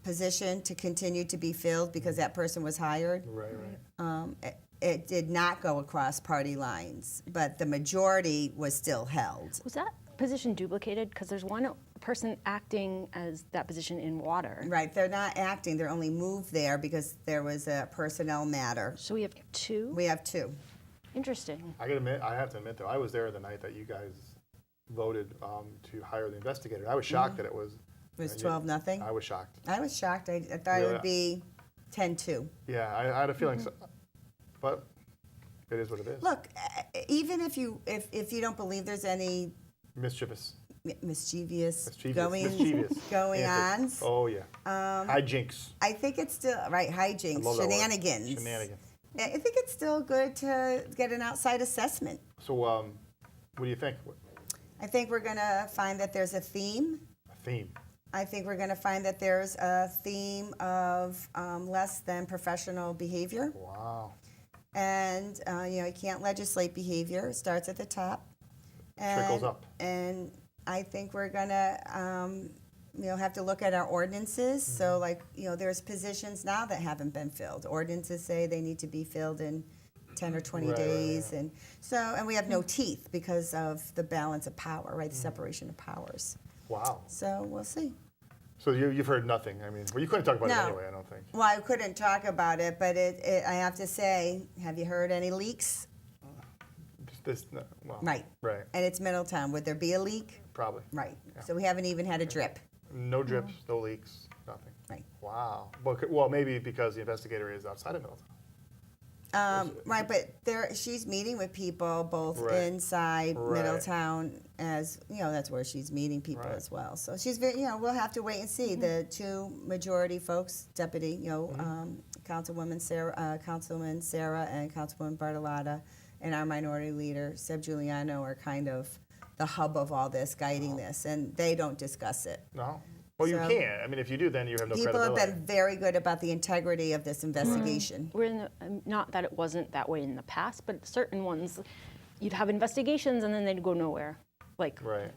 Speaker 2: position to continue to be filled because that person was hired,
Speaker 1: Right, right.
Speaker 2: it did not go across party lines, but the majority was still held.
Speaker 4: Was that position duplicated? Because there's one person acting as that position in water.
Speaker 2: Right, they're not acting, they're only moved there because there was a personnel matter.
Speaker 4: So we have two?
Speaker 2: We have two.
Speaker 4: Interesting.
Speaker 1: I have to admit though, I was there the night that you guys voted to hire the investigator. I was shocked that it was.
Speaker 2: It was 12-0.
Speaker 1: I was shocked.
Speaker 2: I was shocked, I thought it would be 10-2.
Speaker 1: Yeah, I had a feeling, but it is what it is.
Speaker 2: Look, even if you don't believe there's any
Speaker 1: Mischievous.
Speaker 2: mischievous
Speaker 1: Mischievous.
Speaker 2: going on,
Speaker 1: Antics. Oh yeah. Hijinks.
Speaker 2: I think it's still, right,
Speaker 1: I
Speaker 2: hijinks,
Speaker 1: love that word.
Speaker 2: shenanigans.
Speaker 1: Shenanigans.
Speaker 2: I think it's still good to get an outside assessment.
Speaker 1: So, what do you think?
Speaker 2: I think we're going to find that there's a theme.
Speaker 1: A theme.
Speaker 2: I think we're going to find that there's a theme of less than professional behavior.
Speaker 1: Wow.
Speaker 2: And, you can't legislate behavior. It starts at the top.
Speaker 1: Trickles up.
Speaker 2: And I think we're going to have to look at our ordinances. So like, there's positions now that haven't been filled. Ordinances say they need to be filled in 10 or 20
Speaker 5: Right, right,
Speaker 2: days. And so, and we have no teeth because of the balance of power, right? The separation of powers.
Speaker 5: Wow.
Speaker 2: So we'll see.
Speaker 5: So you've heard nothing. I mean, well, you couldn't talk about
Speaker 2: No.
Speaker 5: it anyway, I don't think.
Speaker 2: Well, I couldn't talk about it, but I have to say, have you heard any leaks?
Speaker 5: Just this, no, well,
Speaker 2: Right.
Speaker 5: Right.
Speaker 2: And it's Middletown. Would there be a leak?
Speaker 5: Probably.
Speaker 2: Right.
Speaker 5: Yeah.
Speaker 2: So we haven't even had a drip.
Speaker 5: No drips, no leaks, nothing.
Speaker 2: Right.
Speaker 5: Wow. Well, maybe because the investigator is outside of Middletown.
Speaker 2: Right, but she's meeting with people both
Speaker 5: Right.
Speaker 2: inside
Speaker 5: Right.
Speaker 2: Middletown, as that's where she's meeting people
Speaker 5: Right.
Speaker 2: as well. So she's very, we'll have to wait and see. The two majority folks, deputy, Councilman Sarah, and Councilwoman Bartolotta, and our minority leader Seb Giuliano are kind of the hub of all this, guiding this, and they don't discuss it.
Speaker 5: No? Well, you
Speaker 2: So-
Speaker 5: can't. I mean, if you do, then you have no
Speaker 2: People have
Speaker 5: credibility.
Speaker 2: been very good about the integrity of this investigation.
Speaker 4: We're in the, not that it wasn't that way in the past, but certain ones, you'd have investigations and then they'd go nowhere. Like
Speaker 5: Right.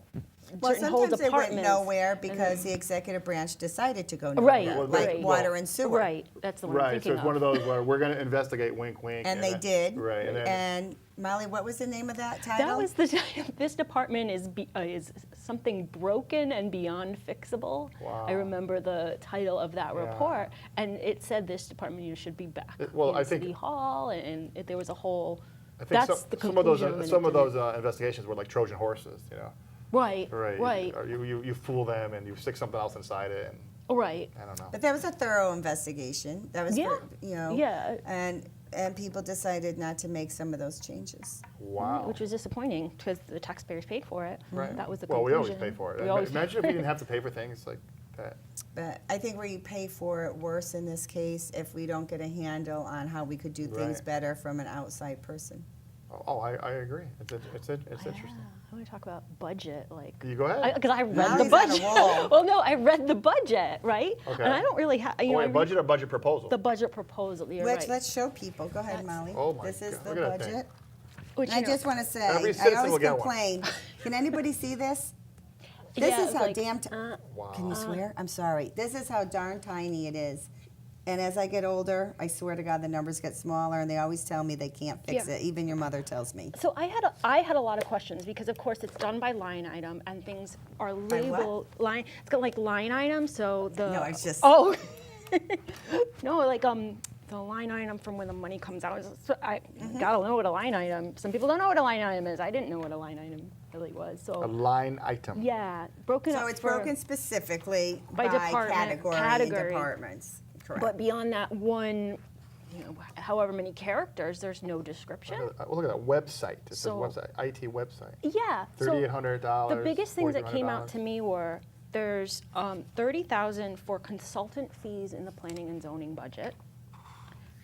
Speaker 2: Well,
Speaker 4: certain whole
Speaker 2: sometimes they went
Speaker 4: departments.
Speaker 2: nowhere because the executive branch decided to go nowhere,
Speaker 4: Right,
Speaker 2: like
Speaker 4: right.
Speaker 2: water and sewer.
Speaker 4: Right, that's the one I'm
Speaker 5: Right, so
Speaker 4: thinking
Speaker 5: it's one of those where we're going to investigate, wink, wink.
Speaker 2: And they
Speaker 5: then-
Speaker 2: did.
Speaker 5: Right, and then,
Speaker 2: And Molly, what was the name of that title?
Speaker 4: That was this department is something broken and beyond fixable.
Speaker 5: Wow.
Speaker 4: I remember the title of that
Speaker 5: Yeah.
Speaker 4: report, and it said this department should be back
Speaker 5: Well,
Speaker 4: in
Speaker 5: I think-
Speaker 4: City Hall, and there was a whole.
Speaker 5: I think
Speaker 4: That's the
Speaker 5: some of those
Speaker 4: conclusion
Speaker 5: some of
Speaker 4: it didn't-
Speaker 5: those investigations were like Trojan horses,
Speaker 4: Right,
Speaker 5: Right.
Speaker 4: right,
Speaker 5: Or you fool them and you stick something else inside it, and
Speaker 4: right.
Speaker 5: I don't know.
Speaker 2: But that was a thorough investigation. That was,
Speaker 4: Yeah, yeah.
Speaker 2: And people decided not to make some of those changes.
Speaker 5: Wow.
Speaker 4: Which was disappointing because the taxpayers paid for it.
Speaker 5: Right.
Speaker 4: That was the
Speaker 5: Well, we
Speaker 4: conclusion.
Speaker 5: always pay for it.
Speaker 4: We always
Speaker 5: Imagine if we didn't have to pay for things like that.
Speaker 2: But I think we pay for it worse in this case if we don't get a handle on how we could do things
Speaker 5: Right.
Speaker 2: better from an outside person.
Speaker 5: Oh, I agree. It's interesting.
Speaker 4: I want to talk about budget, like.
Speaker 5: You go ahead.
Speaker 4: Because I read
Speaker 2: Molly's
Speaker 4: the
Speaker 2: on a
Speaker 4: budget.
Speaker 2: roll.
Speaker 4: Well, no, I read the budget, right?
Speaker 5: Okay.
Speaker 4: And I don't really have.
Speaker 5: Oh, wait, budget or budget proposal?
Speaker 4: The budget proposal. You're
Speaker 2: Let's
Speaker 4: right.
Speaker 2: show people. Go ahead, Molly.
Speaker 5: Oh my
Speaker 2: This is
Speaker 5: God,
Speaker 2: the
Speaker 5: look at that thing.
Speaker 2: budget.
Speaker 4: Which,
Speaker 2: I just want to say,
Speaker 5: Every
Speaker 2: I
Speaker 5: citizen will
Speaker 2: always
Speaker 5: get one.
Speaker 2: complain. Can anybody see this? This
Speaker 4: Yeah,
Speaker 2: is
Speaker 4: it's
Speaker 2: how
Speaker 4: like,
Speaker 2: damn.
Speaker 5: Wow.
Speaker 2: Can you swear? I'm sorry. This is how darn tiny it is. And as I get older, I swear to God, the numbers get smaller, and they always tell me they can't fix
Speaker 4: Yeah.
Speaker 2: it. Even your mother tells me.
Speaker 4: So I had a lot of questions because of course it's done by line item and things are
Speaker 2: By what?
Speaker 4: labeled line. It's got like line items. So the
Speaker 2: No, it's just-
Speaker 4: oh no, like the line item from when the money comes out. So I
Speaker 2: Mm-hmm.
Speaker 4: gotta know what a line item. Some people don't know what a line item is. I didn't know what a line item really was.
Speaker 5: A
Speaker 4: So
Speaker 5: line item.
Speaker 4: yeah, broken up.
Speaker 2: So it's
Speaker 4: for-
Speaker 2: broken specifically
Speaker 4: By department,
Speaker 2: category and
Speaker 4: category.
Speaker 2: departments. Correct.
Speaker 4: But beyond that one, however many characters, there's no description.
Speaker 5: Look at that website. It says
Speaker 4: So-
Speaker 5: website, IT website.
Speaker 4: Yeah. so
Speaker 5: $3,800.
Speaker 4: The biggest things that came out
Speaker 5: $4,200.
Speaker 4: to me were there's $30,000 for consultant fees in the planning and zoning budget.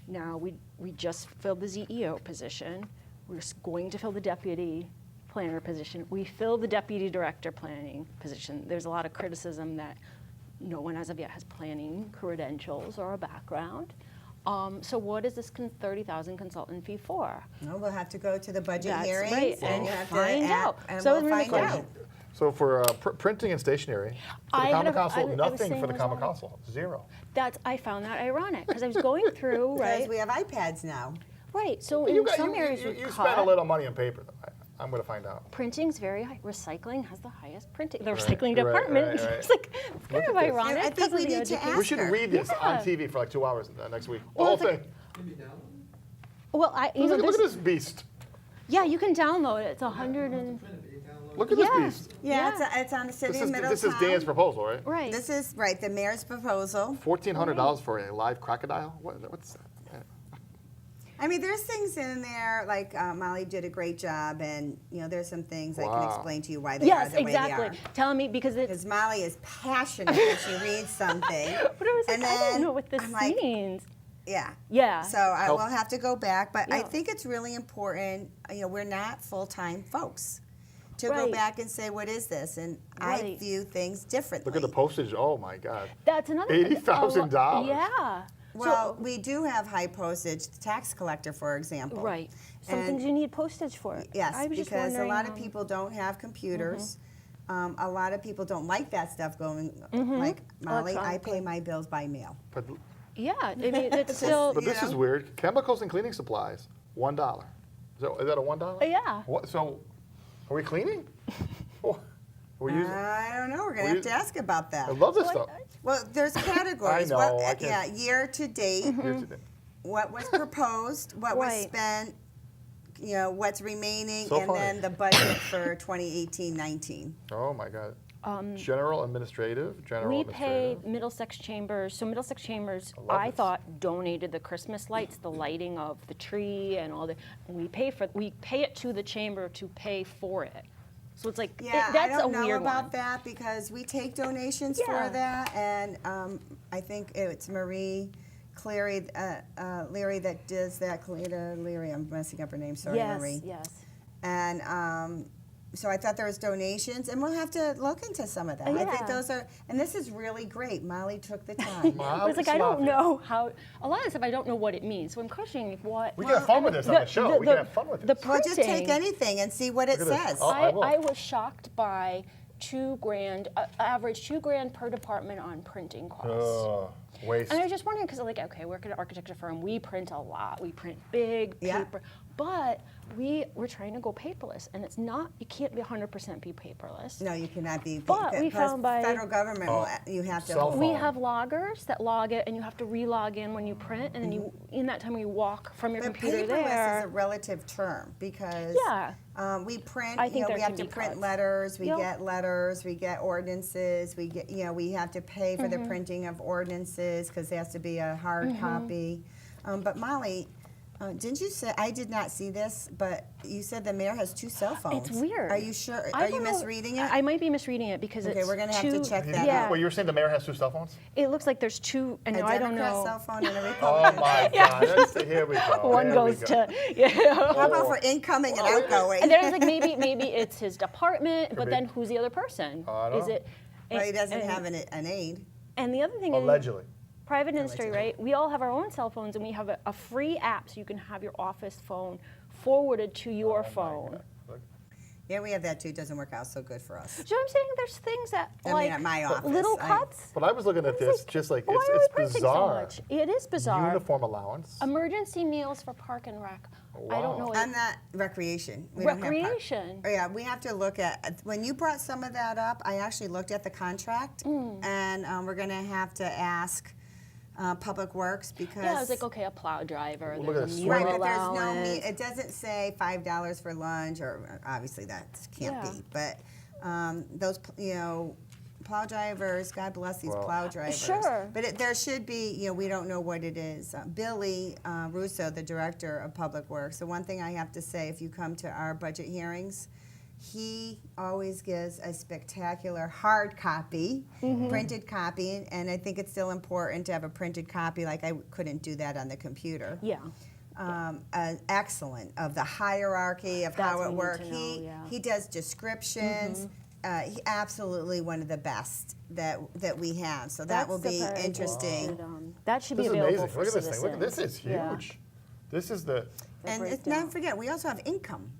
Speaker 4: Now we just filled the ZEO position. We're going to fill the deputy planner position. We filled the deputy director planning position. There's a lot of criticism that no one as of yet has planning credentials or a background. So what is this $30,000 consultant fee for?
Speaker 2: No, we'll have to go to the budget
Speaker 4: That's
Speaker 2: hearings
Speaker 4: right,
Speaker 2: and
Speaker 4: and
Speaker 2: you have
Speaker 4: find
Speaker 2: to
Speaker 4: out.
Speaker 2: and
Speaker 4: So
Speaker 2: we'll
Speaker 4: really
Speaker 2: find
Speaker 4: question.
Speaker 2: out.
Speaker 5: So for printing and stationery, for
Speaker 4: I
Speaker 5: the
Speaker 4: had
Speaker 5: common
Speaker 4: a-
Speaker 5: council,
Speaker 4: I was
Speaker 5: nothing
Speaker 4: saying
Speaker 5: for the
Speaker 4: was
Speaker 5: common
Speaker 4: wrong.
Speaker 5: council, zero.
Speaker 4: I found that ironic because I was going through
Speaker 2: Because
Speaker 4: right.
Speaker 2: we have iPads now.
Speaker 4: Right. So
Speaker 5: You
Speaker 4: in
Speaker 5: got-
Speaker 4: some
Speaker 5: you-
Speaker 4: areas
Speaker 5: you,
Speaker 4: we
Speaker 5: you
Speaker 4: cut.
Speaker 5: spend a little money on paper, though. I'm going to find out.
Speaker 4: Printing's very high. Recycling has the highest printing. The
Speaker 5: Right,
Speaker 4: recycling
Speaker 5: right,
Speaker 4: department.
Speaker 5: right, right.
Speaker 4: It's like it's kind
Speaker 5: Look
Speaker 4: of
Speaker 5: at this.
Speaker 4: ironic.
Speaker 2: I think
Speaker 4: because of
Speaker 2: we
Speaker 4: the
Speaker 2: need to
Speaker 4: education.
Speaker 5: We should
Speaker 2: Oscar.
Speaker 5: read this on
Speaker 4: Yeah.
Speaker 5: TV for like 2 hours next week. The
Speaker 4: Well,
Speaker 5: whole
Speaker 4: it's like-
Speaker 5: thing.
Speaker 4: Well,
Speaker 5: Look at this beast.
Speaker 4: yeah, you can download it. It's 100 and
Speaker 5: Look at
Speaker 4: Yeah.
Speaker 5: this beast.
Speaker 2: Yeah,
Speaker 4: Yeah.
Speaker 2: it's on the city
Speaker 5: This
Speaker 2: of
Speaker 5: is,
Speaker 2: Middletown.
Speaker 5: this is Dan's proposal, right?
Speaker 4: right.
Speaker 2: This is, right, the mayor's proposal.
Speaker 5: $1,400 for a live crocodile? What's that?
Speaker 2: I mean, there's things in there, like Molly did a great job, and, there's some things I can
Speaker 5: Wow.
Speaker 2: explain to you why they
Speaker 4: yes,
Speaker 2: are the
Speaker 4: exactly.
Speaker 2: way they are.
Speaker 4: Telling me because it's.
Speaker 2: Because Molly is passionate when she reads something.
Speaker 4: But it was like
Speaker 2: and
Speaker 4: I don't
Speaker 2: then
Speaker 4: know what this
Speaker 2: I'm like,
Speaker 4: means.
Speaker 2: Yeah.
Speaker 4: Yeah.
Speaker 2: So I
Speaker 5: Help.
Speaker 2: will have to go back, but I
Speaker 4: Yeah.
Speaker 2: think it's really important. We're not full-time folks to go
Speaker 4: Right.
Speaker 2: back and say, what is this? And I
Speaker 4: Right.
Speaker 2: view things differently.
Speaker 5: Look at the postage. Oh, my God.
Speaker 4: That's another.
Speaker 5: $80,000.
Speaker 4: Yeah.
Speaker 2: Well, we do have high postage, the tax collector, for example.
Speaker 4: Right. Some
Speaker 2: And-
Speaker 4: things you need postage for.
Speaker 2: Yes,
Speaker 4: I was just
Speaker 2: because a
Speaker 4: wondering,
Speaker 2: lot of people don't have computers. A lot of people don't like that stuff going, like Molly, I pay
Speaker 4: Electronically.
Speaker 2: my bills by mail.
Speaker 5: But,
Speaker 4: Yeah, I mean, it's still,
Speaker 5: but this
Speaker 2: You
Speaker 5: is
Speaker 2: know?
Speaker 5: weird. Chemicals and cleaning supplies, $1. Is that a $1?
Speaker 4: yeah.
Speaker 5: What, so, are we cleaning? We're using.
Speaker 2: I don't know, we're gonna
Speaker 5: We-
Speaker 2: have to ask about
Speaker 5: I
Speaker 2: that.
Speaker 5: love this stuff.
Speaker 2: Well, there's categories.
Speaker 5: I know,
Speaker 2: What-
Speaker 5: I can't-
Speaker 2: Yeah, year to date,
Speaker 5: Here's the thing.
Speaker 2: what was proposed, what was
Speaker 4: Right.
Speaker 2: spent, what's remaining,
Speaker 5: So
Speaker 2: and
Speaker 5: funny.
Speaker 2: then the budget for 2018-19.
Speaker 5: Oh my God. General administrative.
Speaker 4: We pay Middlesex Chambers, so Middlesex Chambers,
Speaker 5: I love
Speaker 4: I
Speaker 5: this.
Speaker 4: thought donated the Christmas lights, the lighting of the tree and all the, we pay it to the chamber to pay for it. So it's like,
Speaker 2: Yeah, I
Speaker 4: that's a
Speaker 2: don't know
Speaker 4: weird
Speaker 2: about
Speaker 4: one.
Speaker 2: that because we take donations
Speaker 4: Yeah.
Speaker 2: for that, and I think it's Marie Leary that does that. Cleta Leary, I'm messing up her name. Sorry, Marie.
Speaker 4: Yes.
Speaker 2: And so I thought there was donations, and we'll have to look into some of that. I think
Speaker 4: Yeah.
Speaker 2: those are, and this is really great. Molly took the time.
Speaker 4: But it's like, I don't know how, a lot of stuff I don't know what it means, so I'm questioning what.
Speaker 5: We can have fun with this on the show. We can have fun with
Speaker 4: The
Speaker 5: this.
Speaker 2: Well, just take
Speaker 4: printing.
Speaker 2: anything and see what it
Speaker 5: Look at this.
Speaker 2: says.
Speaker 5: Oh, I will.
Speaker 4: I was shocked by $2,000, average $2,000 per department on printing costs.
Speaker 5: Ugh, waste.
Speaker 4: And I was just wondering, because like, okay, we're at an architecture firm, we print a lot, we print big
Speaker 2: Yeah.
Speaker 4: paper, but we're trying to go paperless, and it's not, you can't be 100% be paperless.
Speaker 2: No, you cannot be.
Speaker 4: But we
Speaker 2: because
Speaker 4: found by-
Speaker 2: federal government, you have to.
Speaker 5: Cell
Speaker 2: hold-
Speaker 4: We
Speaker 5: phone.
Speaker 4: have loggers that log it, and you have to re-log in when you print, and then you, in that time, you walk from your
Speaker 2: But
Speaker 4: computer
Speaker 2: paperless is a
Speaker 4: there.
Speaker 2: relative term because
Speaker 4: Yeah.
Speaker 2: we print.
Speaker 4: I think there
Speaker 2: we have
Speaker 4: can
Speaker 2: to
Speaker 4: be
Speaker 2: print
Speaker 4: cuts.
Speaker 2: letters. We
Speaker 4: Yep.
Speaker 2: get letters. We get ordinances. We get. We have to pay for
Speaker 4: Mm-hmm.
Speaker 2: the printing of ordinances because there has to be a hard copy. But Molly, didn't you say I did not see this? But you said the mayor has 2 cell phones.
Speaker 4: It's weird.
Speaker 2: Are you sure?
Speaker 4: I
Speaker 2: Are you
Speaker 4: don't know.
Speaker 2: misreading it?
Speaker 4: I might be misreading it because
Speaker 2: Okay,
Speaker 4: it's
Speaker 2: we're gonna have to
Speaker 4: two-
Speaker 2: check that
Speaker 4: yeah.
Speaker 2: out.
Speaker 5: Well, you were saying the mayor has 2 cell phones?
Speaker 4: It looks like there's two, and
Speaker 2: a
Speaker 4: I don't
Speaker 2: Democrat
Speaker 4: know.
Speaker 2: cell phone and a
Speaker 5: Oh
Speaker 2: Republican.
Speaker 5: my God. Here we go.
Speaker 4: One
Speaker 5: Here
Speaker 4: goes
Speaker 5: we go.
Speaker 4: to, you know.
Speaker 2: How about for incoming and outgoing?
Speaker 4: And then it's like maybe it's his department, but
Speaker 5: be.
Speaker 4: then who's the other person?
Speaker 5: I don't
Speaker 4: Is
Speaker 5: know.
Speaker 4: it?
Speaker 2: Well, he doesn't
Speaker 4: and-
Speaker 2: have an aide.
Speaker 4: And the other thing is,
Speaker 5: Allegedly.
Speaker 4: private industry, right? We all have our own cell phones, and we have a free app so you can have your office phone forwarded to your phone.
Speaker 5: Look.
Speaker 2: Yeah, we have that too. It doesn't work out so good for us.
Speaker 4: Do you know what I'm saying? There's things that
Speaker 2: I mean,
Speaker 4: like
Speaker 2: at my office,
Speaker 4: little
Speaker 2: I-
Speaker 4: cuts.
Speaker 5: But I was looking at
Speaker 4: It's
Speaker 5: this,
Speaker 4: like,
Speaker 5: just like,
Speaker 4: why are we
Speaker 5: it's
Speaker 4: printing
Speaker 5: bizarre.
Speaker 4: so much? It is bizarre.
Speaker 5: Uniform allowance.
Speaker 4: Emergency meals for park and rec. I don't
Speaker 5: Wow.
Speaker 4: know.
Speaker 2: On that recreation. We don't have park.
Speaker 4: Recreation.
Speaker 2: Oh, yeah, we have to look at, when you brought some of that up, I actually looked at the contract,
Speaker 4: Mm.
Speaker 2: and we're gonna have to ask Public Works because.
Speaker 4: Yeah, I was like, okay, a plow driver.
Speaker 5: Well, look
Speaker 4: there's
Speaker 5: at
Speaker 4: a
Speaker 5: this
Speaker 4: meal
Speaker 2: Right, but there's no,
Speaker 4: allowance.
Speaker 2: it doesn't say $5 for lunch, or obviously that can't
Speaker 4: Yeah.
Speaker 2: be, but those, plow drivers, God bless these
Speaker 5: Well-
Speaker 2: plow drivers.
Speaker 4: Sure.
Speaker 2: But there should be, we don't know what it is. Billy Russo, the Director of Public Works, the one thing I have to say, if you come to our budget hearings, he always gives a spectacular hard copy, printed copy, and I think it's still important to have a printed copy, like I couldn't do that on the computer.
Speaker 4: Yeah.
Speaker 2: Excellent of the hierarchy of
Speaker 4: That's
Speaker 2: how
Speaker 4: what
Speaker 2: it
Speaker 4: we need
Speaker 2: works.
Speaker 4: to know, yeah.
Speaker 2: He does descriptions. He absolutely one of the best that we have. So that
Speaker 4: That's
Speaker 2: will
Speaker 4: the
Speaker 2: be
Speaker 4: part I
Speaker 2: interesting.
Speaker 4: That should
Speaker 5: This
Speaker 4: be
Speaker 5: is
Speaker 4: available
Speaker 5: amazing.
Speaker 4: for
Speaker 5: Look at this
Speaker 4: citizens.
Speaker 5: thing. Look, this is
Speaker 4: Yeah.
Speaker 5: huge. This is the,
Speaker 2: And it's,
Speaker 4: breakdown.
Speaker 2: not forget, we also have income,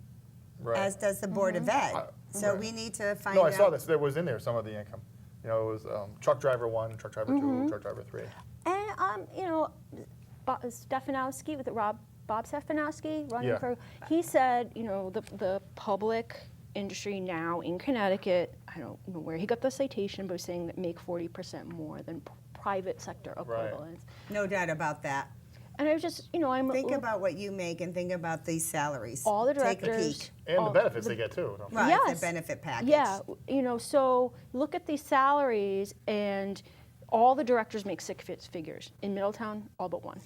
Speaker 5: right.
Speaker 2: as does the Board of Ed. So
Speaker 5: right.
Speaker 2: we need to find
Speaker 5: No,
Speaker 2: out.
Speaker 5: I saw this. There was in there some of the income. It was truck driver 1, truck driver 2, truck driver 3.
Speaker 4: And Stefanowski with Bob Stefanowski running
Speaker 5: Yeah.
Speaker 4: for. He said, the public industry now in Connecticut. I don't know where he got the citation, but was saying that make 40% more than private sector equivalents.
Speaker 2: No doubt about that.
Speaker 4: And I was just, I'm
Speaker 2: Think about what you make and think about these salaries.
Speaker 4: all the
Speaker 2: Take a
Speaker 4: directors.
Speaker 2: peek.
Speaker 5: And the
Speaker 4: all-
Speaker 5: benefits they get too. Don't forget.
Speaker 2: Right,
Speaker 4: Yes.
Speaker 2: the benefit package.
Speaker 4: Yeah, so look at these salaries, and all the directors make six figures. In Middletown, all but one.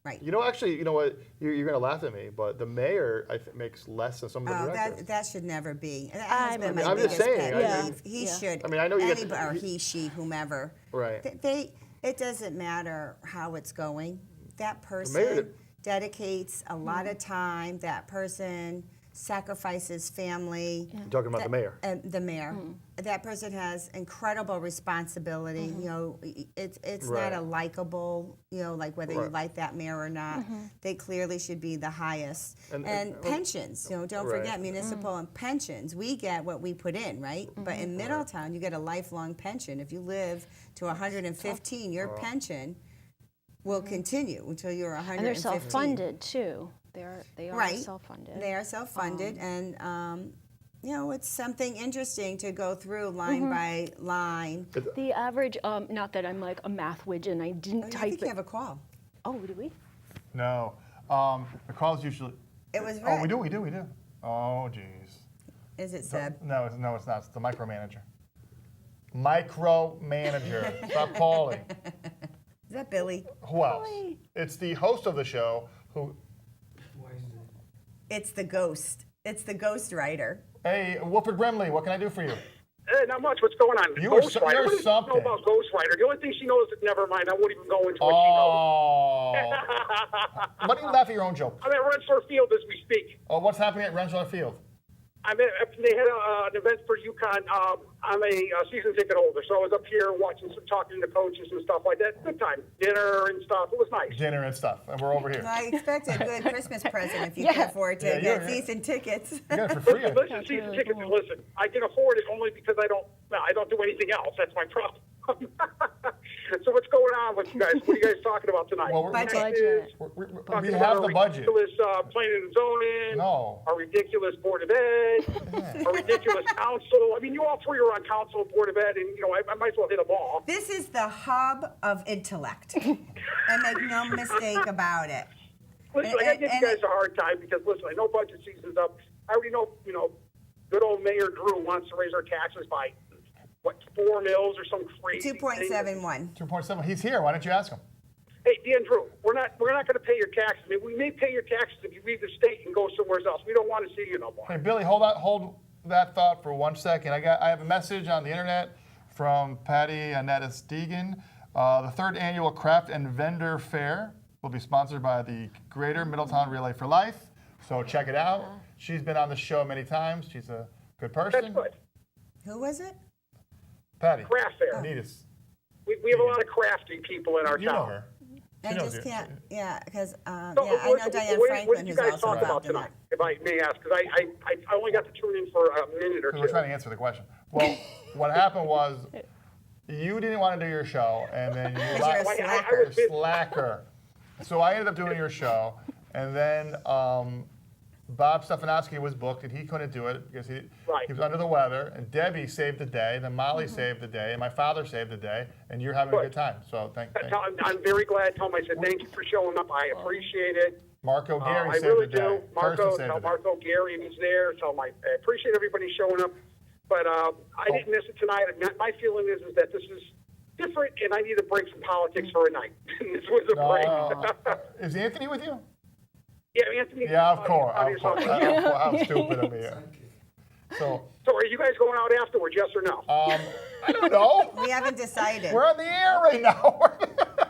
Speaker 2: Right.
Speaker 5: Actually, you know what? You're going to laugh at me, but the mayor makes less than some of the
Speaker 2: Oh,
Speaker 5: directors.
Speaker 2: that should never be. That has been my
Speaker 5: I'm just
Speaker 2: biggest
Speaker 5: saying,
Speaker 2: pet
Speaker 4: I
Speaker 2: peeve.
Speaker 4: mean-
Speaker 2: He
Speaker 4: Yeah.
Speaker 2: should.
Speaker 5: I mean, I know you get-
Speaker 2: anybody, or he, she, whomever.
Speaker 5: Right.
Speaker 2: It doesn't matter how it's going. That
Speaker 5: mayor
Speaker 2: person
Speaker 5: did-
Speaker 2: dedicates a lot of time. That person sacrifices family.
Speaker 5: You're talking about the mayor.
Speaker 2: The mayor. That person has incredible responsibility. You know, it's
Speaker 5: Right.
Speaker 2: not a likable, you know, like whether you
Speaker 5: Right.
Speaker 2: like that mayor or not. They clearly should be the highest.
Speaker 5: And-
Speaker 2: And
Speaker 5: and-
Speaker 2: pensions, you know, don't
Speaker 5: Right.
Speaker 2: forget municipal and pensions. We get what we put in, right? But in Middletown, you get a lifelong pension. If you live to 115, your pension will continue until you're 115.
Speaker 4: And they're self-funded too. They are
Speaker 2: Right.
Speaker 4: self-funded.
Speaker 2: They are self-funded, and you know, it's something interesting to go through line by line.
Speaker 4: The average, not that I'm like a math widget and I didn't
Speaker 2: I
Speaker 4: type
Speaker 2: think
Speaker 4: it.
Speaker 2: you have a call.
Speaker 4: Oh, do we?
Speaker 5: No. The calls usually.
Speaker 2: It was
Speaker 5: Oh,
Speaker 2: red.
Speaker 5: we do. Oh, jeez.
Speaker 2: Is it Seb?
Speaker 5: No, it's not. It's the micromanager. Micromanager. Stop calling.
Speaker 2: Is that Billy?
Speaker 5: Who else? It's the host of the show who.
Speaker 2: It's the ghost. It's the ghost writer.
Speaker 5: Hey, Wilfred Brimley, what can I do for you?
Speaker 6: Not much. What's going on?
Speaker 5: You're
Speaker 6: Ghost Rider. What does she
Speaker 5: something.
Speaker 6: know about Ghost Rider? The only thing she knows is never mind. I won't even go into what she knows.
Speaker 5: Oh. Why do you laugh at your own joke?
Speaker 6: I'm at Rensselaer Field as we speak.
Speaker 5: Oh, what's happening at Rensselaer Field?
Speaker 6: They had an event for UConn. I'm a season ticket holder, so I was up here talking to coaches and stuff like that. Good time, dinner and stuff. It was nice.
Speaker 5: Dinner and stuff, and we're over here.
Speaker 2: I expect a good Christmas present if you
Speaker 4: Yeah.
Speaker 2: can afford to
Speaker 5: Yeah,
Speaker 2: get
Speaker 5: you're-
Speaker 2: season tickets.
Speaker 5: You got it for free.
Speaker 6: Listen, season tickets.
Speaker 4: cool.
Speaker 6: Listen, I can afford it only because I don't do anything else. That's my problem. So what's going on with you guys? What are you guys talking about tonight?
Speaker 5: Well,
Speaker 2: Budget.
Speaker 6: Next is
Speaker 5: we
Speaker 6: talking
Speaker 5: have
Speaker 6: about
Speaker 5: the
Speaker 6: a
Speaker 5: budget.
Speaker 6: ridiculous planning and zoning.
Speaker 5: No.
Speaker 6: A ridiculous board of ed. A ridiculous council. I mean, you all three are on council, board of ed, and you know I might as well hit them all.
Speaker 2: This is the hub of intellect, and make no mistake about it.
Speaker 6: Listen, I gotta give you guys a hard time because listen, I know budget season's up. I already know, good old Mayor Drew wants to raise our taxes by what, 4 mils or some crazy
Speaker 2: 2.71.
Speaker 5: 2.7. He's here. Why don't you ask him?
Speaker 6: Hey, Dan Drew, we're not going to pay your taxes. I mean, we may pay your taxes if you leave the state and go somewhere else. We don't want to see you no more.
Speaker 5: Hey, Billy, hold that thought for 1 second. I have a message on the internet from Patty Annettis Deegan. The 3rd annual Craft and Vendor Fair will be sponsored by the Greater Middletown Relay for Life. So check it out. She's been on the show many times. She's a good person.
Speaker 6: That's good.
Speaker 2: Who was it?
Speaker 5: Patty.
Speaker 6: Craft fair.
Speaker 5: Neatis.
Speaker 6: We have a lot of crafty people in our
Speaker 5: You know
Speaker 6: town.
Speaker 5: her.
Speaker 2: I
Speaker 5: She knows
Speaker 2: just
Speaker 5: you.
Speaker 2: can't. Yeah, because
Speaker 6: So,
Speaker 2: I know Diane
Speaker 6: what
Speaker 2: Franklin,
Speaker 6: did you
Speaker 2: who's
Speaker 6: guys
Speaker 2: also
Speaker 6: talk about
Speaker 2: involved in
Speaker 6: tonight,
Speaker 2: that.
Speaker 6: if I may ask? Because I only got to tune in for a minute or
Speaker 5: We're
Speaker 6: two.
Speaker 5: trying to answer the question. Well, what happened was you didn't want to do your show, and then you
Speaker 2: Because you're a slacker.
Speaker 6: was busy.
Speaker 5: slacker. So I ended up doing your show, and then Bob Stefanowski was booked, and he couldn't do it because he was under the weather. And Debbie saved the day, then Molly saved the day, and my father saved the day, and you're having a good time. So thank
Speaker 6: I'm very glad. Tell him I said thank you for showing up. I appreciate it.
Speaker 5: Marco Gary
Speaker 6: I
Speaker 5: saved
Speaker 6: really
Speaker 5: the day.
Speaker 6: do. Marco,
Speaker 5: Kirsten saved
Speaker 6: tell
Speaker 5: the day.
Speaker 6: Marco Gary he's there. Tell him I appreciate everybody showing up. But I didn't miss it tonight. My feeling is that this is different, and I need to break from politics for a night. This was a break.
Speaker 5: Is Anthony with you?
Speaker 6: Yeah, Anthony.
Speaker 5: Yeah, of course. Of course.
Speaker 6: Yeah.
Speaker 5: How stupid of me. So,
Speaker 6: So are you guys going out afterwards, yes or no?
Speaker 5: I don't know.
Speaker 2: We haven't decided.
Speaker 5: We're on the air right now.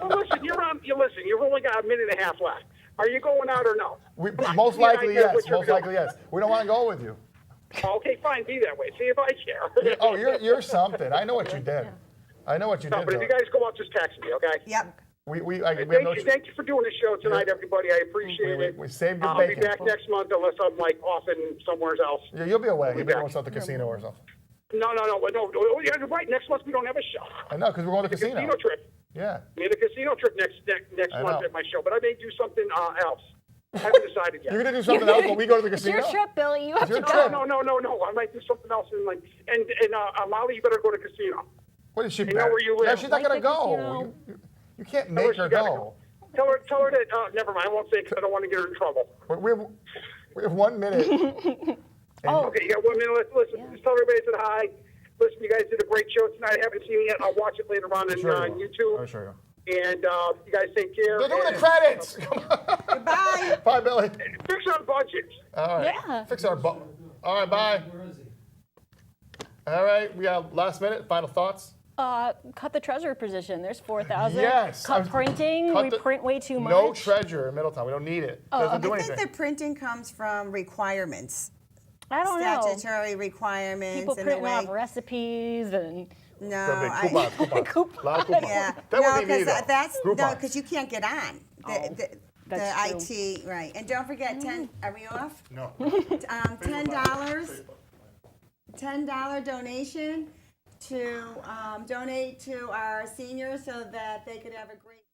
Speaker 6: Well, listen, you've only got a minute and a half left. Are you going out or no?
Speaker 5: Most
Speaker 6: Yeah, I
Speaker 5: likely,
Speaker 6: get
Speaker 5: yes.
Speaker 6: what you're
Speaker 5: Most likely, yes. We don't want to go with you.
Speaker 6: Okay, fine, be that way. See if I care.
Speaker 5: Oh, you're something. I know what you did. I know what you
Speaker 6: No,
Speaker 5: did.
Speaker 6: but if you
Speaker 5: though.
Speaker 6: guys go out, just text me, okay?
Speaker 2: Yep.
Speaker 5: We have no.
Speaker 6: Thank you for doing the show tonight, everybody. I appreciate it.
Speaker 5: We saved your
Speaker 6: I'll be
Speaker 5: bacon.
Speaker 6: back next month unless I'm like off in somewhere else.
Speaker 5: Yeah, you'll be away. You'll be
Speaker 6: back.
Speaker 5: going to the casino or something.
Speaker 6: No. You're right. Next month we don't have a show.
Speaker 5: I know, because we're going to the
Speaker 6: The
Speaker 5: casino.
Speaker 6: casino trip.
Speaker 5: Yeah.
Speaker 6: We have a casino trip next
Speaker 5: I
Speaker 6: month
Speaker 5: know.
Speaker 6: at my show, but I may do something else. I haven't decided yet.
Speaker 5: You're going to do something else when we go to the
Speaker 4: It's
Speaker 5: casino?
Speaker 4: your trip, Billy. You have
Speaker 5: your
Speaker 4: to
Speaker 5: trip.
Speaker 4: go.
Speaker 6: No. I might do something else and Molly, you better go to casino.
Speaker 5: What is she?
Speaker 6: know where you live.
Speaker 5: No, she's not
Speaker 4: Like
Speaker 5: going to
Speaker 4: the
Speaker 5: go.
Speaker 4: casino.
Speaker 5: You can't
Speaker 6: Tell
Speaker 5: make
Speaker 6: she
Speaker 5: her
Speaker 6: gotta
Speaker 5: go.
Speaker 6: Tell her that. Never mind. I won't say because I don't want to get her in trouble.
Speaker 5: We have 1 minute.
Speaker 6: Okay, you got 1 minute. Listen, just tell everybody I said hi. Listen, you guys did a great show tonight. I haven't seen it yet. I'll watch it later on YouTube.
Speaker 5: Oh, sure.
Speaker 6: And you guys take care.
Speaker 5: They're doing the
Speaker 6: and
Speaker 5: credits.
Speaker 2: Goodbye.
Speaker 5: Bye, Billy.
Speaker 6: Fix our budget.
Speaker 5: All right.
Speaker 4: Yeah.
Speaker 5: Fix our All right, bye.
Speaker 3: Where is he?
Speaker 5: All right, we have last minute, final thoughts.
Speaker 4: Cut the treasurer position. There's 4,000.
Speaker 5: Yes.
Speaker 4: Cut printing.
Speaker 5: Cut
Speaker 4: We
Speaker 5: the-
Speaker 4: print way too much.
Speaker 5: No treasurer in Middletown. We don't need it. Doesn't do
Speaker 2: I think
Speaker 5: anything.
Speaker 2: the printing comes from requirements,
Speaker 4: I don't know.
Speaker 2: statutory requirements
Speaker 4: People
Speaker 2: in the
Speaker 4: print off
Speaker 2: way.
Speaker 4: recipes and
Speaker 2: No,
Speaker 5: Big coupons.
Speaker 4: Coupons.
Speaker 5: A lot of coupons.
Speaker 2: Yeah,
Speaker 5: That
Speaker 2: no,
Speaker 5: would be me, though.
Speaker 2: that's, no,
Speaker 5: Groupons.
Speaker 2: because you can't get on. The
Speaker 4: that's
Speaker 2: IT, right, and don't forget are we off?
Speaker 5: No.
Speaker 2: $10 donation to donate to our seniors so that they could have a great